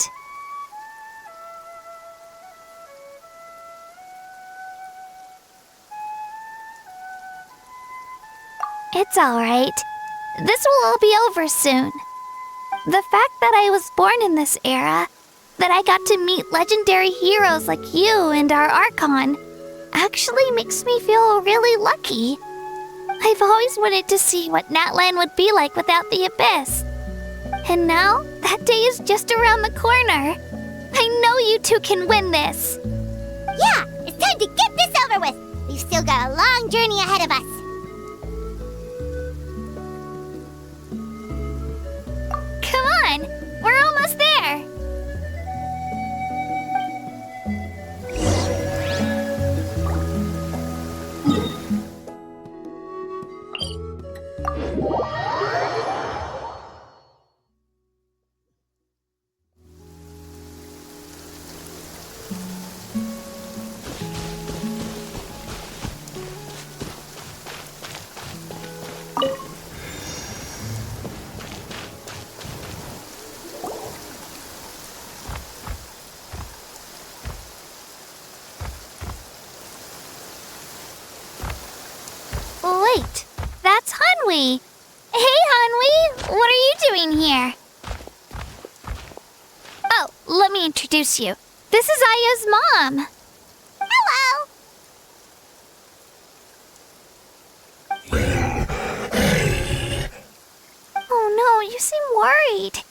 It's alright. This will all be over soon. The fact that I was born in this era, that I got to meet legendary heroes like you and our Archon, actually makes me feel really lucky. I've always wanted to see what Natlan would be like without the Abyss. And now, that day is just around the corner. I know you two can win this. Yeah, it's time to get this over with. We've still got a long journey ahead of us. Come on, we're almost there. Wait, that's Hanwi. Hey, Hanwi, what are you doing here? Oh, let me introduce you. This is Aya's mom. Hello. Oh no, you seem worried.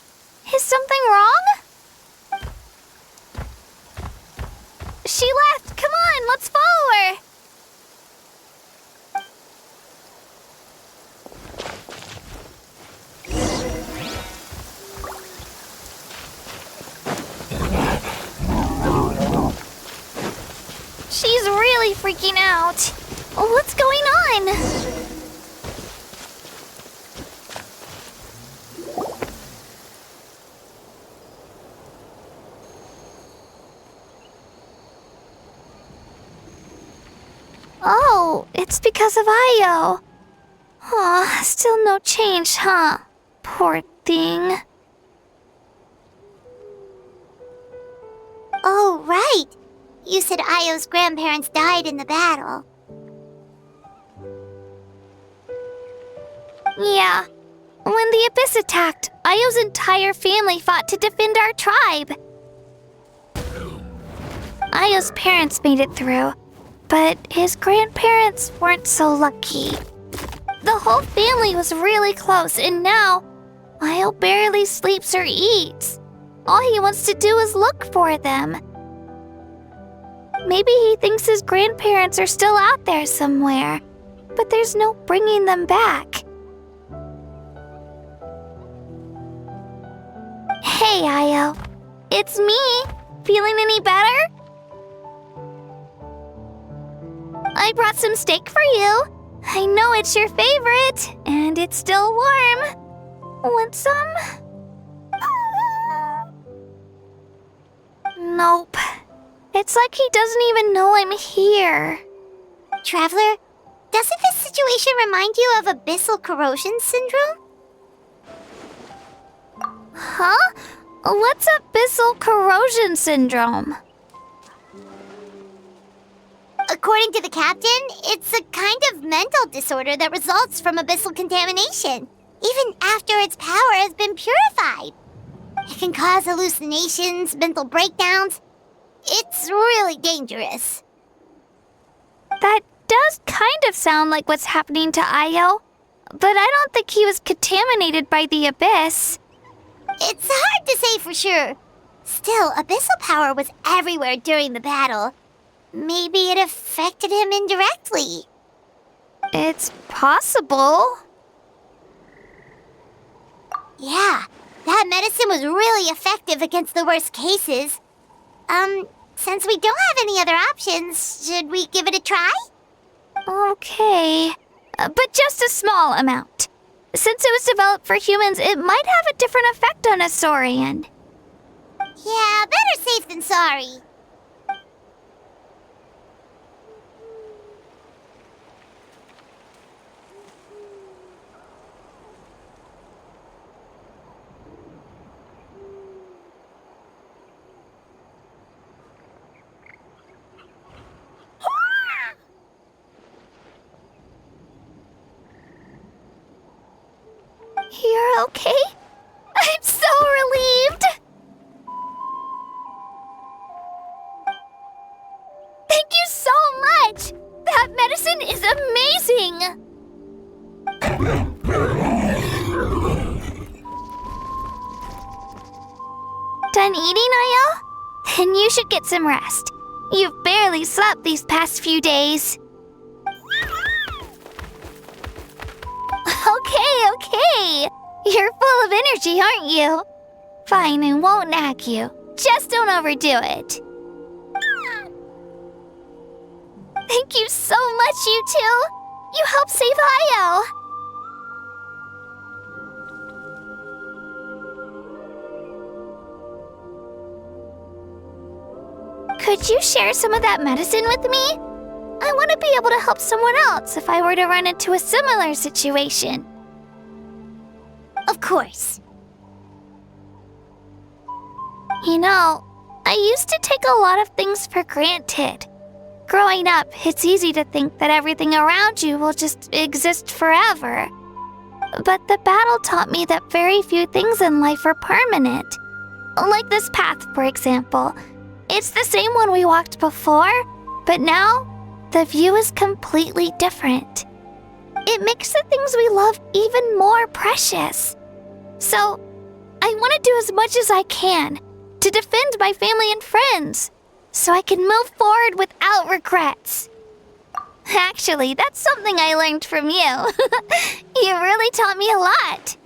Is something wrong? She left. Come on, let's follow her. She's really freaking out. What's going on? Oh, it's because of Io. Aw, still no change, huh? Poor thing. Oh, right. You said Io's grandparents died in the battle. Yeah. When the Abyss attacked, Io's entire family fought to defend our tribe. Io's parents made it through, but his grandparents weren't so lucky. The whole family was really close, and now Io barely sleeps or eats. All he wants to do is look for them. Maybe he thinks his grandparents are still out there somewhere, but there's no bringing them back. Hey, Io. It's me. Feeling any better? I brought some steak for you. I know it's your favorite, and it's still warm. Want some? Nope. It's like he doesn't even know I'm here. Traveler, doesn't this situation remind you of abyssal corrosion syndrome? Huh? What's abyssal corrosion syndrome? According to the captain, it's a kind of mental disorder that results from abyssal contamination, even after its power has been purified. It can cause hallucinations, mental breakdowns. It's really dangerous. That does kind of sound like what's happening to Io, but I don't think he was contaminated by the abyss. It's hard to say for sure. Still, abyssal power was everywhere during the battle. Maybe it affected him indirectly. It's possible. Yeah, that medicine was really effective against the worst cases. Since we don't have any other options, should we give it a try? Okay, but just a small amount. Since it was developed for humans, it might have a different effect on a Saurian. Yeah, better safe than sorry. You're okay? I'm so relieved! Thank you so much! That medicine is amazing! Done eating, Io? Then you should get some rest. You've barely slept these past few days. Okay. You're full of energy, aren't you? Fine, I won't nag you. Just don't overdo it. Thank you so much, you two. You helped save Io. Could you share some of that medicine with me? I want to be able to help someone else if I were to run into a similar situation. Of course. You know, I used to take a lot of things for granted. Growing up, it's easy to think that everything around you will just exist forever. But the battle taught me that very few things in life are permanent. Like this path, for example. It's the same one we walked before, but now the view is completely different. It makes the things we love even more precious. So, I want to do as much as I can to defend my family and friends, so I can move forward without regrets. Actually, that's something I learned from you. You really taught me a lot.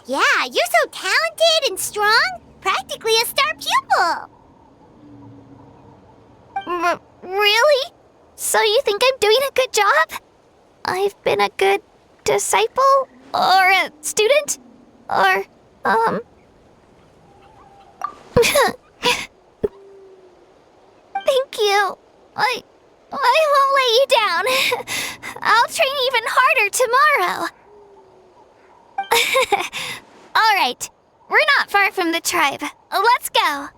Yeah, you're so talented and strong. Practically a star pupil. Really? So you think I'm doing a good job? I've been a good disciple? Or a student? Or, Thank you. I won't let you down. I'll train even harder tomorrow. All right. We're not far from the tribe. Let's go.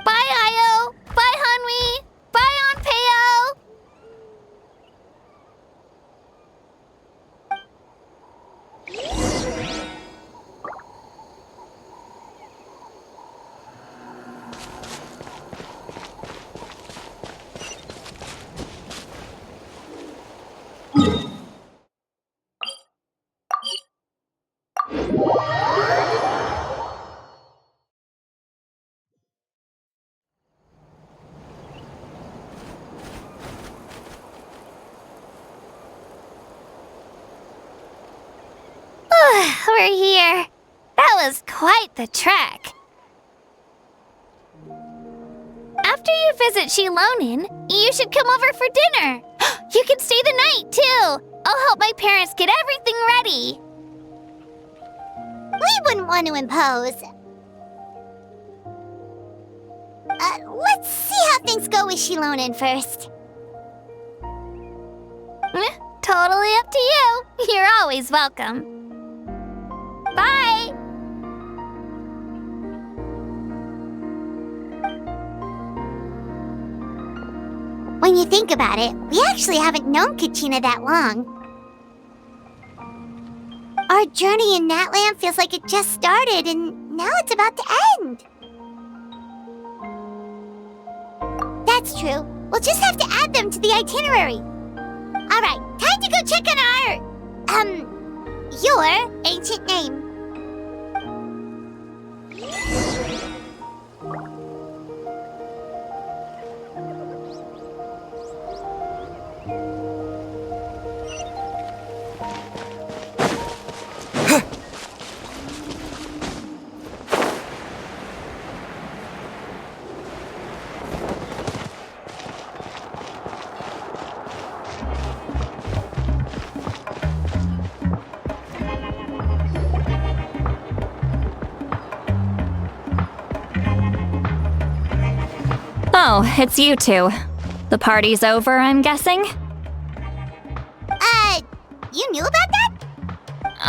Bye, Io. Bye, Hanwi. Bye, Onpeo. We're here. That was quite the trek. After you visit Shilonin, you should come over for dinner. You can stay the night, too. I'll help my parents get everything ready. We wouldn't want to impose. Let's see how things go with Shilonin first. Totally up to you. You're always welcome. Bye! When you think about it, we actually haven't known Kachina that long. Our journey in Natland feels like it just started, and now it's about to end. That's true. We'll just have to add them to the itinerary. Alright, time to go check on your ancient name. Oh, it's you two. The party's over, I'm guessing? You knew about that?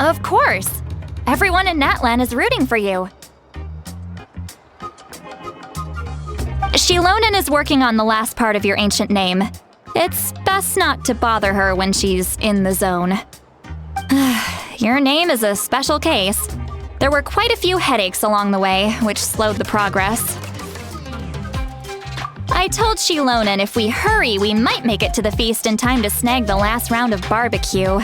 Of course. Everyone in Natlan is rooting for you. Shilonen is working on the last part of your ancient name. It's best not to bother her when she's in the zone. Your name is a special case. There were quite a few headaches along the way, which slowed the progress. I told Shilonen if we hurry, we might make it to the feast in time to snag the last round of barbecue.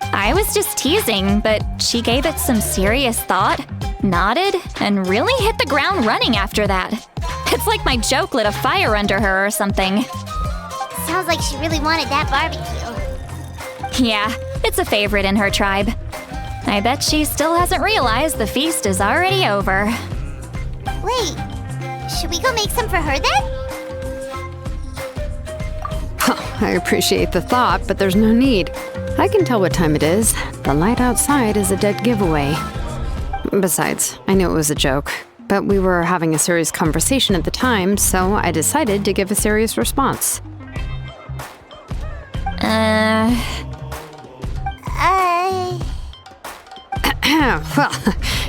I was just teasing, but she gave it some serious thought, nodded, and really hit the ground running after that. It's like my joke lit a fire under her or something. Sounds like she really wanted that barbecue. Yeah, it's a favorite in her tribe. I bet she still hasn't realized the feast is already over. Wait, should we go make some for her then? I appreciate the thought, but there's no need. I can tell what time it is. The light outside is a dead giveaway. Besides, I knew it was a joke, but we were having a serious conversation at the time, so I decided to give a serious response. Well,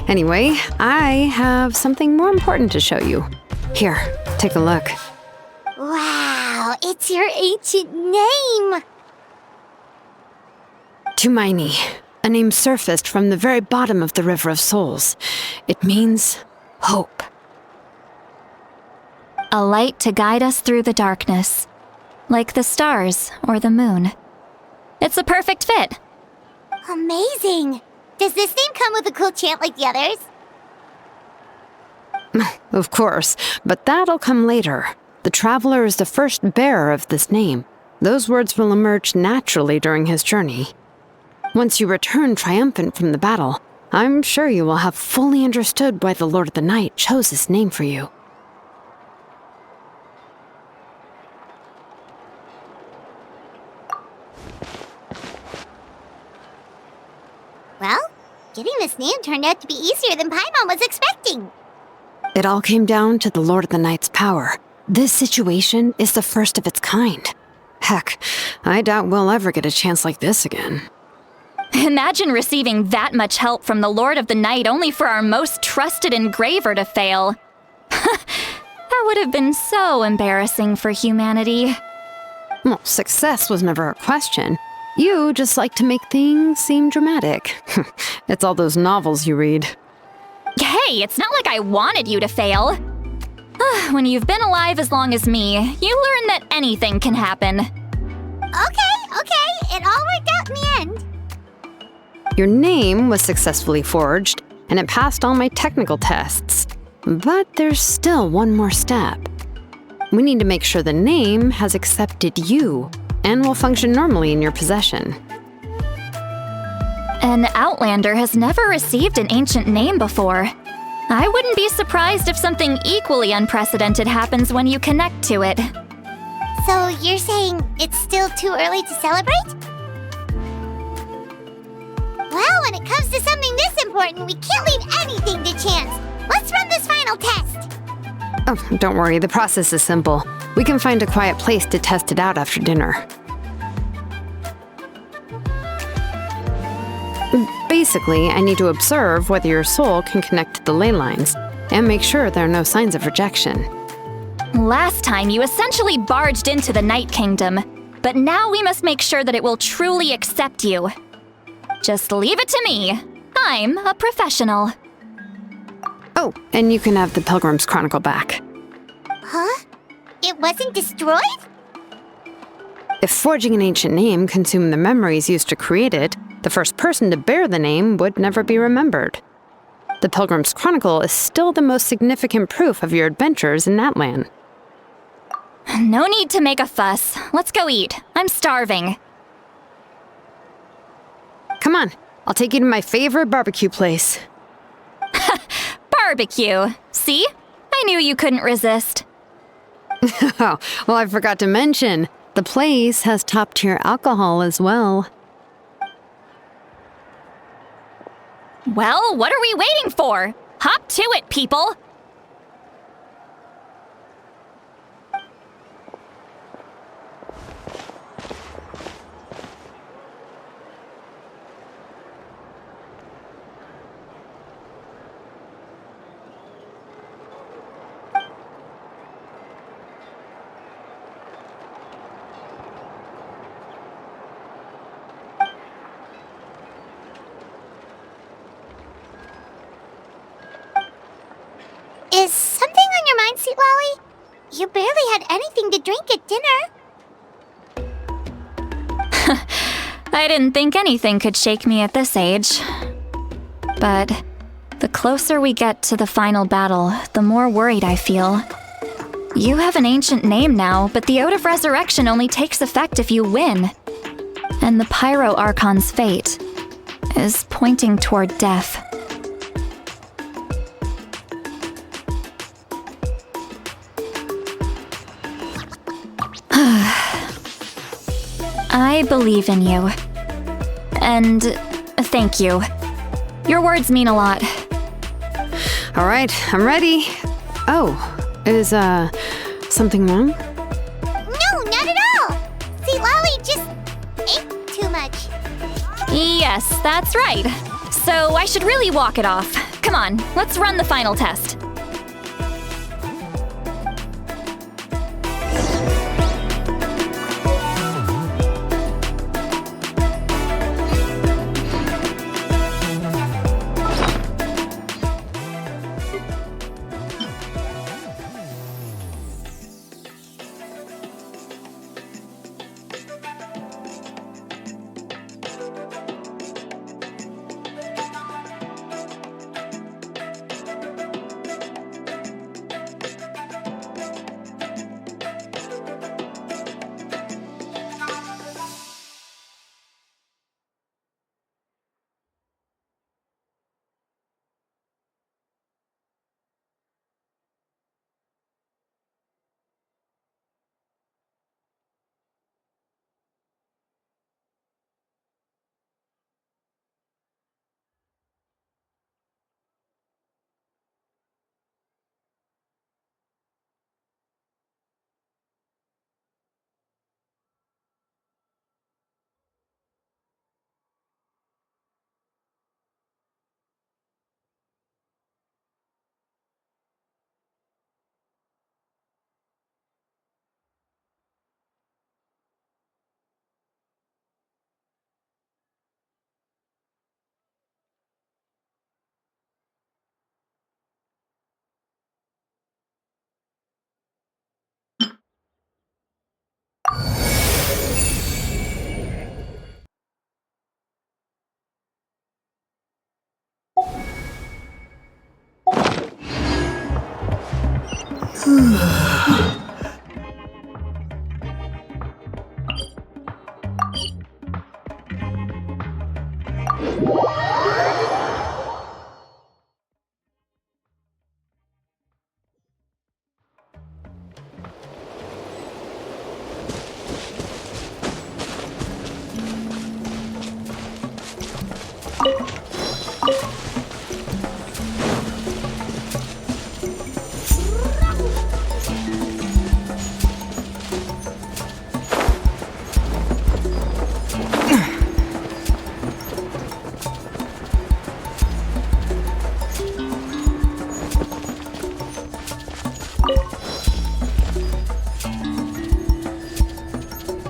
anyway, I have something more important to show you. Here, take a look. Wow, it's your ancient name! Tumaini, a name surfaced from the very bottom of the River of Souls. It means hope. A light to guide us through the darkness, like the stars or the moon. It's a perfect fit. Amazing! Does this name come with a cool chant like the others? Of course, but that'll come later. The Traveler is the first bearer of this name. Those words will emerge naturally during his journey. Once you return triumphant from the battle, I'm sure you will have fully understood why the Lord of the Night chose this name for you. Well, getting this name turned out to be easier than Paimon was expecting. It all came down to the Lord of the Night's power. This situation is the first of its kind. Heck, I doubt we'll ever get a chance like this again. Imagine receiving that much help from the Lord of the Night only for our most trusted engraver to fail. That would have been so embarrassing for humanity. Well, success was never a question. You just like to make things seem dramatic. It's all those novels you read. Hey, it's not like I wanted you to fail. When you've been alive as long as me, you learn that anything can happen. Okay, it all worked out in the end. Your name was successfully forged, and it passed all my technical tests. But there's still one more step. We need to make sure the name has accepted you and will function normally in your possession. An Outlander has never received an ancient name before. I wouldn't be surprised if something equally unprecedented happens when you connect to it. So you're saying it's still too early to celebrate? Well, when it comes to something this important, we can't leave anything to chance. Let's run this final test. Oh, don't worry, the process is simple. We can find a quiet place to test it out after dinner. Basically, I need to observe whether your soul can connect to the ley lines, and make sure there are no signs of rejection. Last time, you essentially barged into the Night Kingdom, but now we must make sure that it will truly accept you. Just leave it to me. I'm a professional. Oh, and you can have the Pilgrim's Chronicle back. Huh? It wasn't destroyed? If forging an ancient name consumed the memories used to create it, the first person to bear the name would never be remembered. The Pilgrim's Chronicle is still the most significant proof of your adventures in that land. No need to make a fuss. Let's go eat. I'm starving. Come on, I'll take you to my favorite barbecue place. Barbecue. See? I knew you couldn't resist. Oh, well, I forgot to mention, the place has top-tier alcohol as well. Well, what are we waiting for? Hop to it, people! Is something on your mind, Sweet Lolly? You barely had anything to drink at dinner. I didn't think anything could shake me at this age. But the closer we get to the final battle, the more worried I feel. You have an ancient name now, but the Ode of Resurrection only takes effect if you win. And the Pyro Archon's fate is pointing toward death. I believe in you. And thank you. Your words mean a lot. All right, I'm ready. Oh, is, something wrong? No, not at all! Sweet Lolly just ate too much. Yes, that's right. So I should really walk it off. Come on, let's run the final test.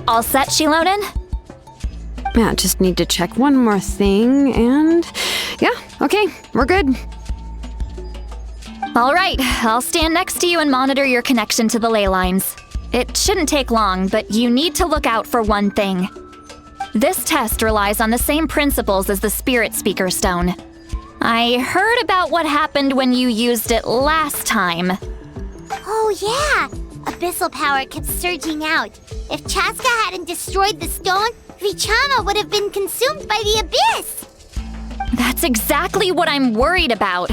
All set, Shilonen? Yeah, just need to check one more thing, and yeah, okay, we're good. All right, I'll stand next to you and monitor your connection to the ley lines. It shouldn't take long, but you need to look out for one thing. This test relies on the same principles as the Spirit Speaker Stone. I heard about what happened when you used it last time. Oh yeah! Abyssal power kept surging out. If Chaska hadn't destroyed the stone, Vichama would have been consumed by the abyss! That's exactly what I'm worried about.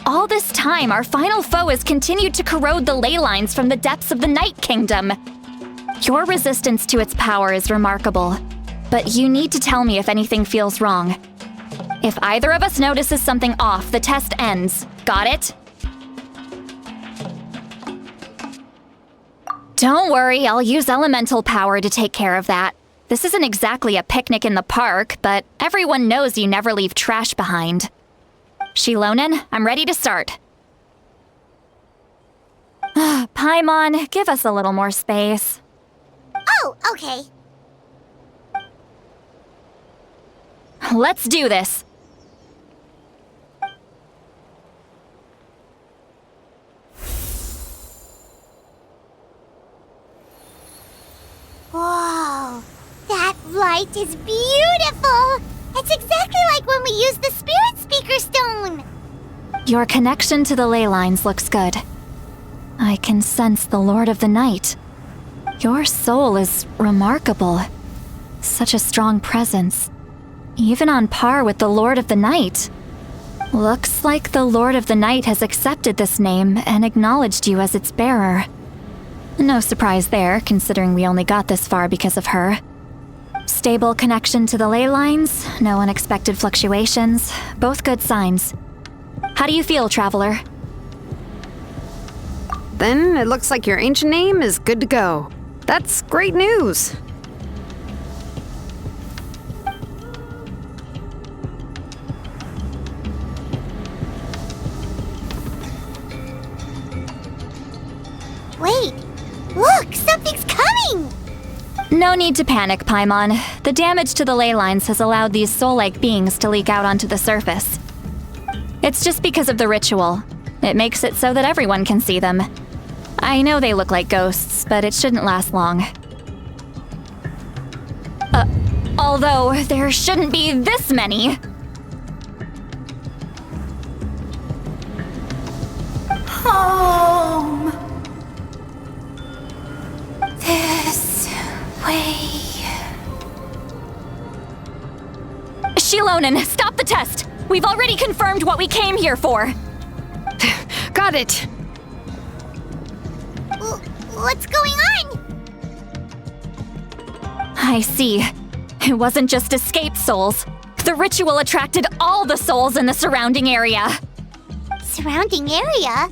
All this time, our final foe has continued to corrode the ley lines from the depths of the Night Kingdom. Your resistance to its power is remarkable, but you need to tell me if anything feels wrong. If either of us notices something off, the test ends. Got it? Don't worry, I'll use elemental power to take care of that. This isn't exactly a picnic in the park, but everyone knows you never leave trash behind. Shilonen, I'm ready to start. Paimon, give us a little more space. Oh, okay. Let's do this. Whoa, that light is beautiful! It's exactly like when we used the Spirit Speaker Stone! Your connection to the ley lines looks good. I can sense the Lord of the Night. Your soul is remarkable. Such a strong presence. Even on par with the Lord of the Night. Looks like the Lord of the Night has accepted this name and acknowledged you as its bearer. No surprise there, considering we only got this far because of her. Stable connection to the ley lines, no unexpected fluctuations, both good signs. How do you feel, Traveler? Then it looks like your ancient name is good to go. That's great news. Wait, look, something's coming! No need to panic, Paimon. The damage to the ley lines has allowed these soul-like beings to leak out onto the surface. It's just because of the ritual. It makes it so that everyone can see them. I know they look like ghosts, but it shouldn't last long. Although there shouldn't be this many. Home. This way. Shilonen, stop the test! We've already confirmed what we came here for! Got it. What's going on? I see. It wasn't just escaped souls. The ritual attracted all the souls in the surrounding area. Surrounding area?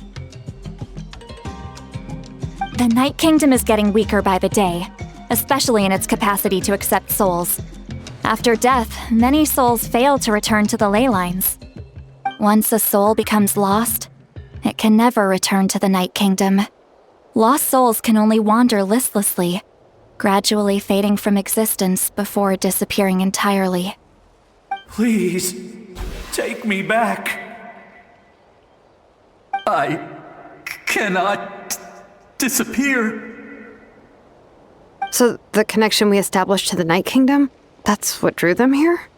The Night Kingdom is getting weaker by the day, especially in its capacity to accept souls. After death, many souls fail to return to the ley lines. Once a soul becomes lost, it can never return to the Night Kingdom. Lost souls can only wander listlessly, gradually fading from existence before disappearing entirely. Please, take me back. I cannot disappear. So the connection we established to the Night Kingdom, that's what drew them here?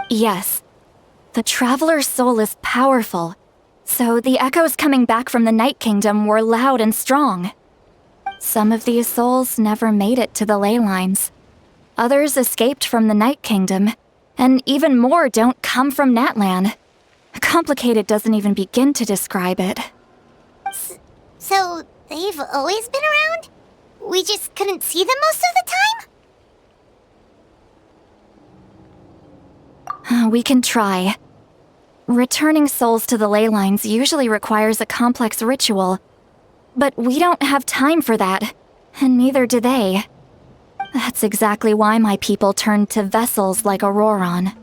Yes. The Traveler's soul is powerful, so the echoes coming back from the Night Kingdom were loud and strong. Some of these souls never made it to the ley lines. Others escaped from the Night Kingdom, and even more don't come from Natlan. Complicated doesn't even begin to describe it. So, they've always been around? We just couldn't see them most of the time? We can try. Returning souls to the ley lines usually requires a complex ritual, but we don't have time for that, and neither do they. That's exactly why my people turned to vessels like Auroron.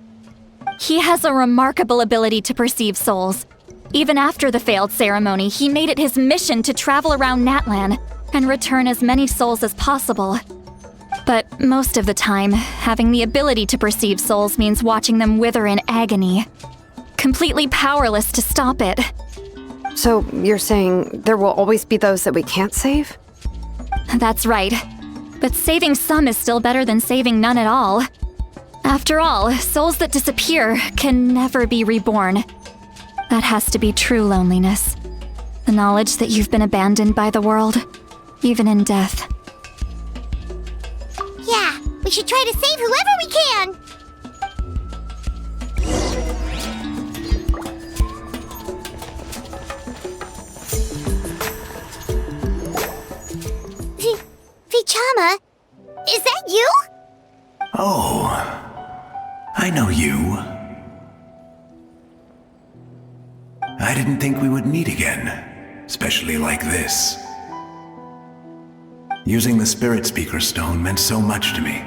He has a remarkable ability to perceive souls. Even after the failed ceremony, he made it his mission to travel around Natlan and return as many souls as possible. But most of the time, having the ability to perceive souls means watching them wither in agony. Completely powerless to stop it. So you're saying there will always be those that we can't save? That's right. But saving some is still better than saving none at all. After all, souls that disappear can never be reborn. That has to be true loneliness. The knowledge that you've been abandoned by the world, even in death. Yeah, we should try to save whoever we can! Vichama, is that you? Oh, I know you. I didn't think we would meet again, especially like this. Using the Spirit Speaker Stone meant so much to me.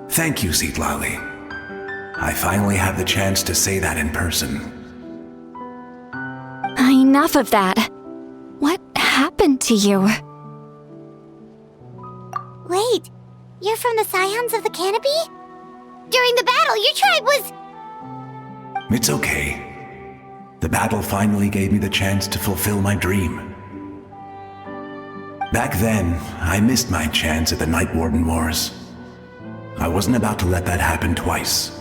Thank you, Citlali. I finally have the chance to say that in person. Enough of that. What happened to you? Wait, you're from the Scions of the Canopy? During the battle, your tribe was... It's okay. The battle finally gave me the chance to fulfill my dream. Back then, I missed my chance at the Night Warden Wars. I wasn't about to let that happen twice.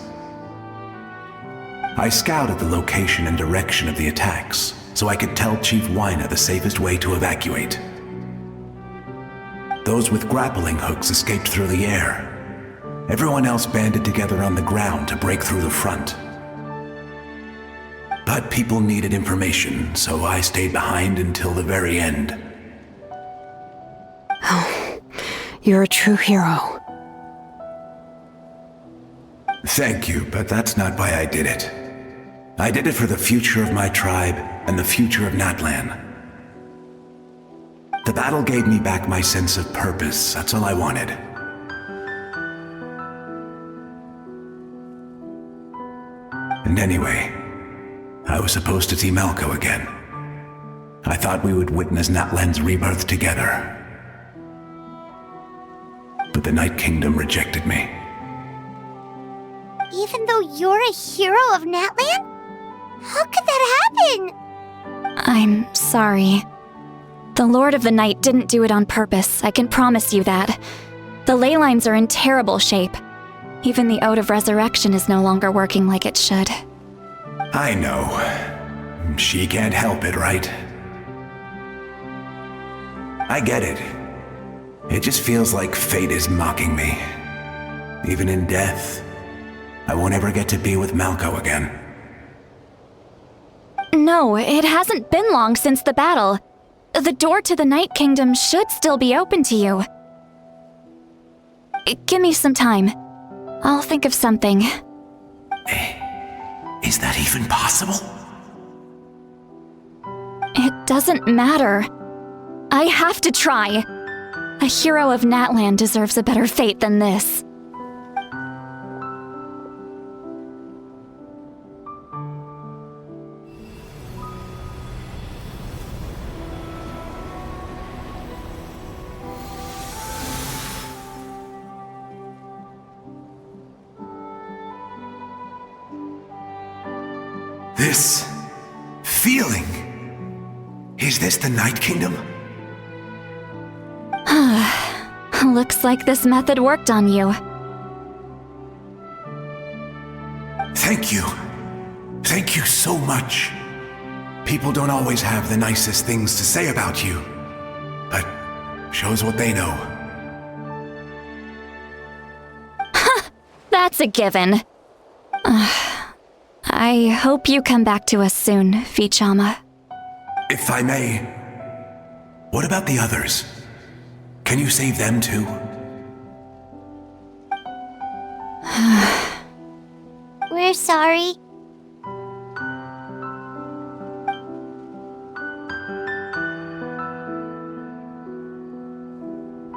I scouted the location and direction of the attacks, so I could tell Chief Wyna the safest way to evacuate. Those with grappling hooks escaped through the air. Everyone else banded together on the ground to break through the front. But people needed information, so I stayed behind until the very end. Oh, you're a true hero. Thank you, but that's not why I did it. I did it for the future of my tribe and the future of Natlan. The battle gave me back my sense of purpose, that's all I wanted. And anyway, I was supposed to see Malco again. I thought we would witness Natlan's rebirth together. But the Night Kingdom rejected me. Even though you're a hero of Natlan? How could that happen? I'm sorry. The Lord of the Night didn't do it on purpose, I can promise you that. The ley lines are in terrible shape. Even the Ode of Resurrection is no longer working like it should. I know. She can't help it, right? I get it. It just feels like fate is mocking me. Even in death, I won't ever get to be with Malco again. No, it hasn't been long since the battle. The door to the Night Kingdom should still be open to you. Give me some time. I'll think of something. Is that even possible? It doesn't matter. I have to try. A hero of Natlan deserves a better fate than this. This feeling. Is this the Night Kingdom? Looks like this method worked on you. Thank you. Thank you so much. People don't always have the nicest things to say about you, but shows what they know. That's a given. I hope you come back to us soon, Vichama. If I may, what about the others? Can you save them too? We're sorry.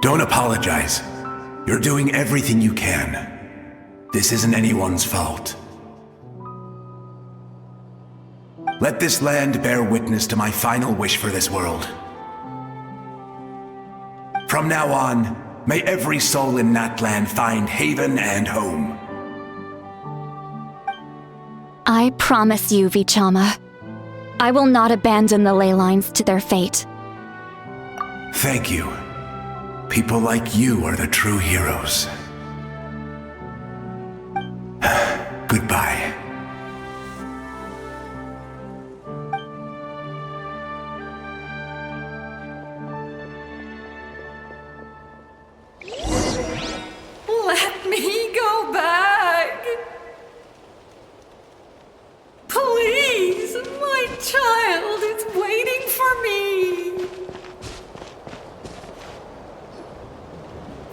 Don't apologize. You're doing everything you can. This isn't anyone's fault. Let this land bear witness to my final wish for this world. From now on, May every soul in Natland find haven and home. I promise you, Vichama, I will not abandon the ley lines to their fate. Thank you. People like you are the true heroes. Goodbye. Let me go back. Please, my child is waiting for me.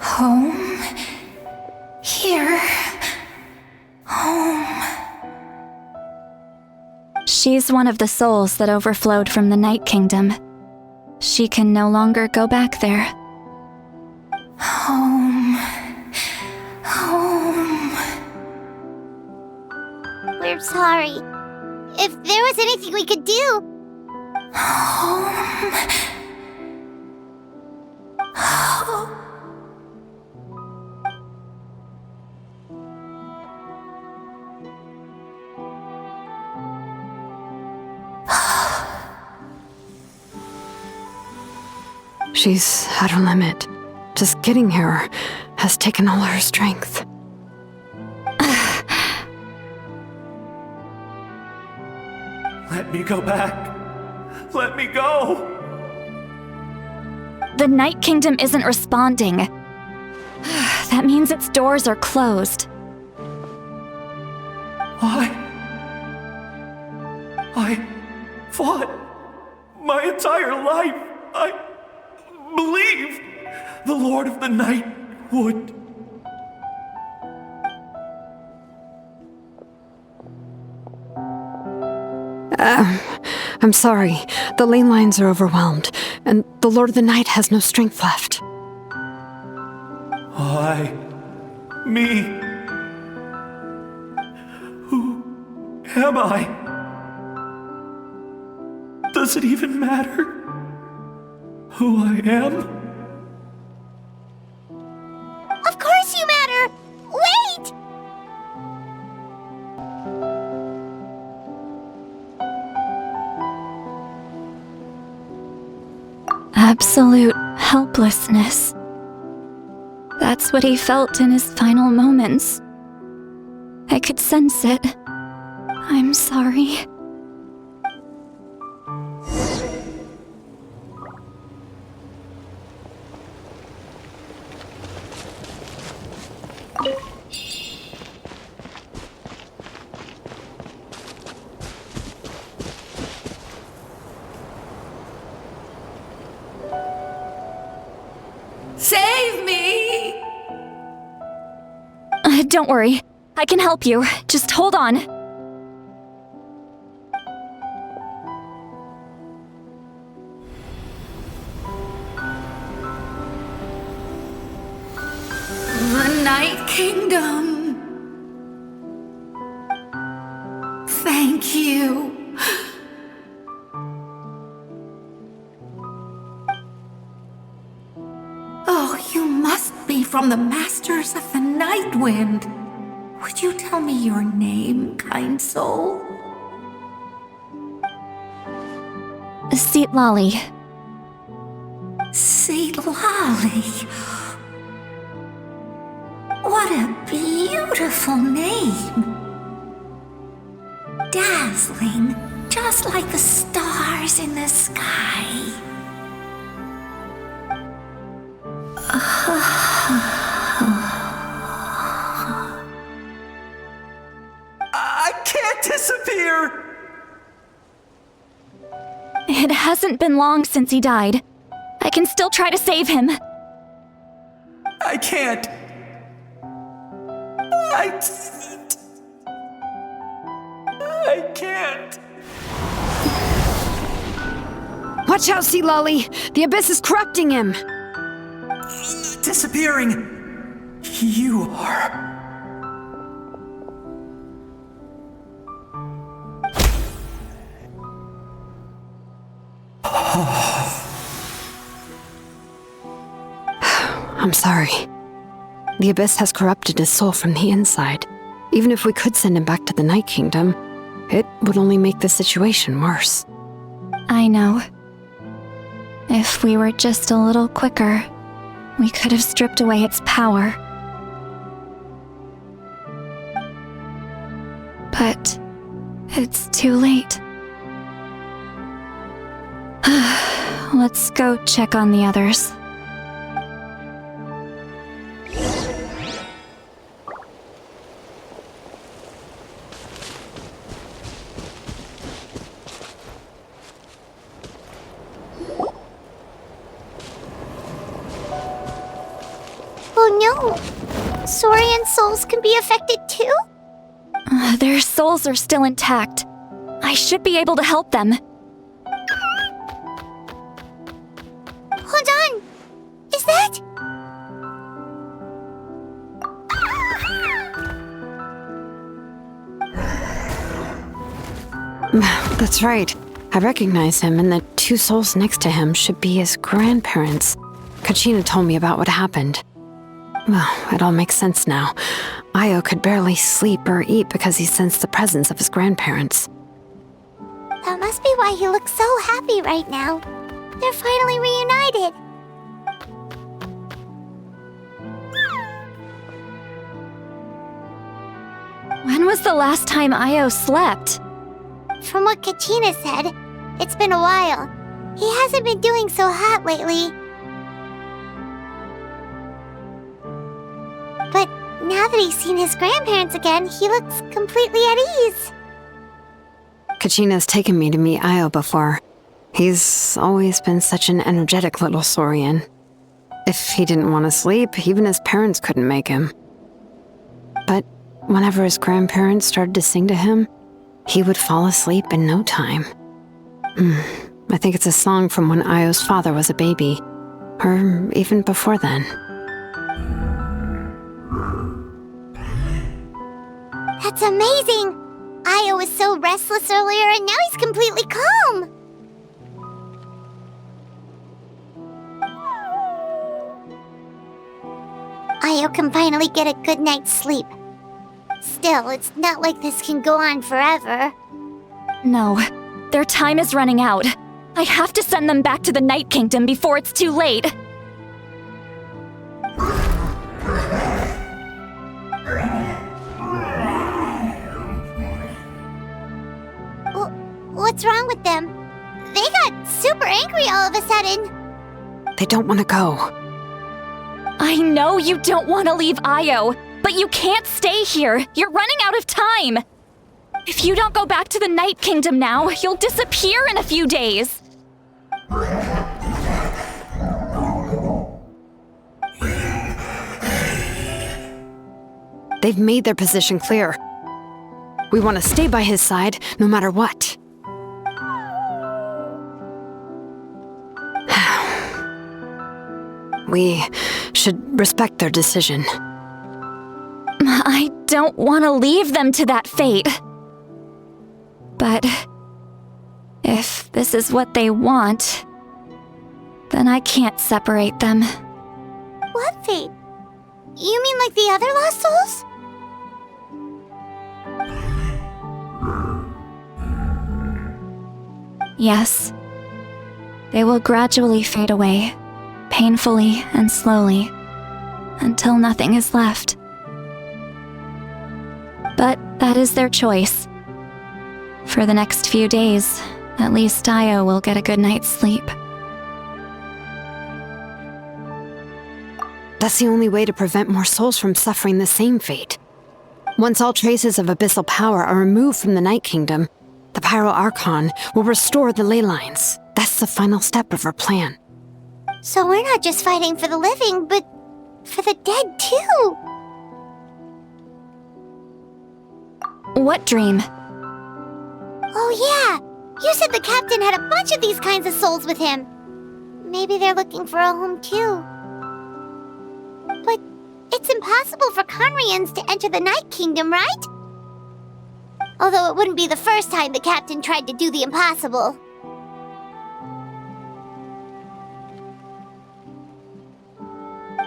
Home. Here. Home. She's one of the souls that overflowed from the Night Kingdom. She can no longer go back there. Home. Home. We're sorry. If there was anything we could do. Home. Home. She's at her limit. Just getting here has taken all her strength. Let me go back. Let me go. The Night Kingdom isn't responding. That means its doors are closed. I fought my entire life. I believed the Lord of the Night would. I'm sorry. The ley lines are overwhelmed, and the Lord of the Night has no strength left. Me. Who am I? Does it even matter who I am? Of course you matter! Wait! Absolute helplessness. That's what he felt in his final moments. I could sense it. I'm sorry. Save me! Don't worry. I can help you. Just hold on. The Night Kingdom. Thank you. Oh, you must be from the Masters of the Night Wind. Would you tell me your name, kind soul? Seatlali. Seatlali. What a beautiful name. Dazzling, just like the stars in the sky. I can't disappear! It hasn't been long since he died. I can still try to save him. I can't. I can't. Watch out, Seatlali! The abyss is corrupting him! Disappearing. You are. I'm sorry. The Abyss has corrupted his soul from the inside. Even if we could send him back to the Night Kingdom, it would only make the situation worse. I know. If we were just a little quicker, we could have stripped away its power. But it's too late. Let's go check on the others. Oh no! Saurian souls can be affected too? Their souls are still intact. I should be able to help them. Hold on! Is that... That's right. I recognize him, and the two souls next to him should be his grandparents. Kachina told me about what happened. Well, it all makes sense now. Io could barely sleep or eat because he sensed the presence of his grandparents. That must be why he looks so happy right now. They're finally reunited. When was the last time Io slept? From what Kachina said, it's been a while. He hasn't been doing so hot lately. But now that he's seen his grandparents again, he looks completely at ease. Kachina's taken me to meet Io before. He's always been such an energetic little Saurian. If he didn't want to sleep, even his parents couldn't make him. But whenever his grandparents started to sing to him, he would fall asleep in no time. I think it's a song from when Io's father was a baby, or even before then. That's amazing! Io was so restless earlier and now he's completely calm! Io can finally get a good night's sleep. Still, it's not like this can go on forever. No, their time is running out. I have to send them back to the Night Kingdom before it's too late. What's wrong with them? They got super angry all of a sudden. They don't want to go. I know you don't want to leave Io, but you can't stay here. You're running out of time. If you don't go back to the Night Kingdom now, you'll disappear in a few days. They've made their position clear. We want to stay by his side, no matter what. We should respect their decision. I don't want to leave them to that fate. But if this is what they want, then I can't separate them. What fate? You mean like the other lost souls? Yes. They will gradually fade away, painfully and slowly, until nothing is left. But that is their choice. For the next few days, at least Io will get a good night's sleep. That's the only way to prevent more souls from suffering the same fate. Once all traces of abyssal power are removed from the Night Kingdom, the Pyro Archon will restore the ley lines. That's the final step of our plan. So we're not just fighting for the living, but for the dead too. What dream? Oh yeah, you said the captain had a bunch of these kinds of souls with him. Maybe they're looking for a home too. But it's impossible for Conrians to enter the Night Kingdom, right? Although it wouldn't be the first time the captain tried to do the impossible.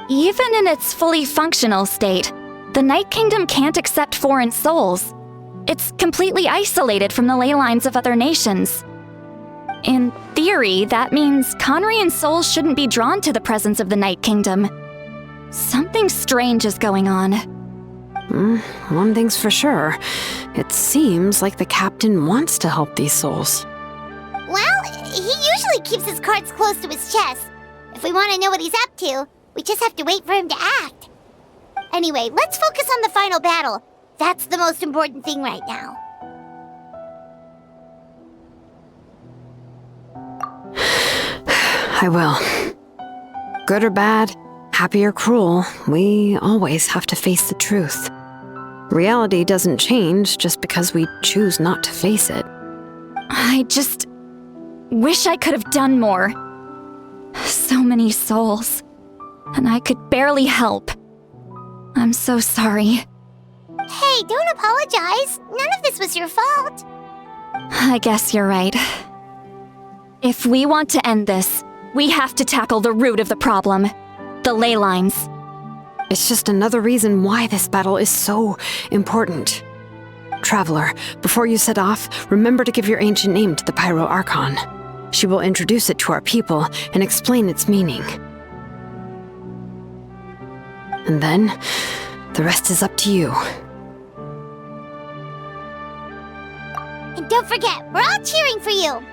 Even in its fully functional state, the Night Kingdom can't accept foreign souls. It's completely isolated from the ley lines of other nations. In theory, that means Conrian souls shouldn't be drawn to the presence of the Night Kingdom. Something strange is going on. One thing's for sure. It seems like the captain wants to help these souls. Well, he usually keeps his cards close to his chest. If we want to know what he's up to, we just have to wait for him to act. Anyway, let's focus on the final battle. That's the most important thing right now. I will. Good or bad, happy or cruel, we always have to face the truth. Reality doesn't change just because we choose not to face it. I just wish I could have done more. So many souls, and I could barely help. I'm so sorry. Hey, don't apologize. None of this was your fault. I guess you're right. If we want to end this, we have to tackle the root of the problem, the ley lines. It's just another reason why this battle is so important. Traveler, before you set off, remember to give your ancient name to the Pyro Archon. She will introduce it to our people and explain its meaning. And then, the rest is up to you. And don't forget, we're all cheering for you.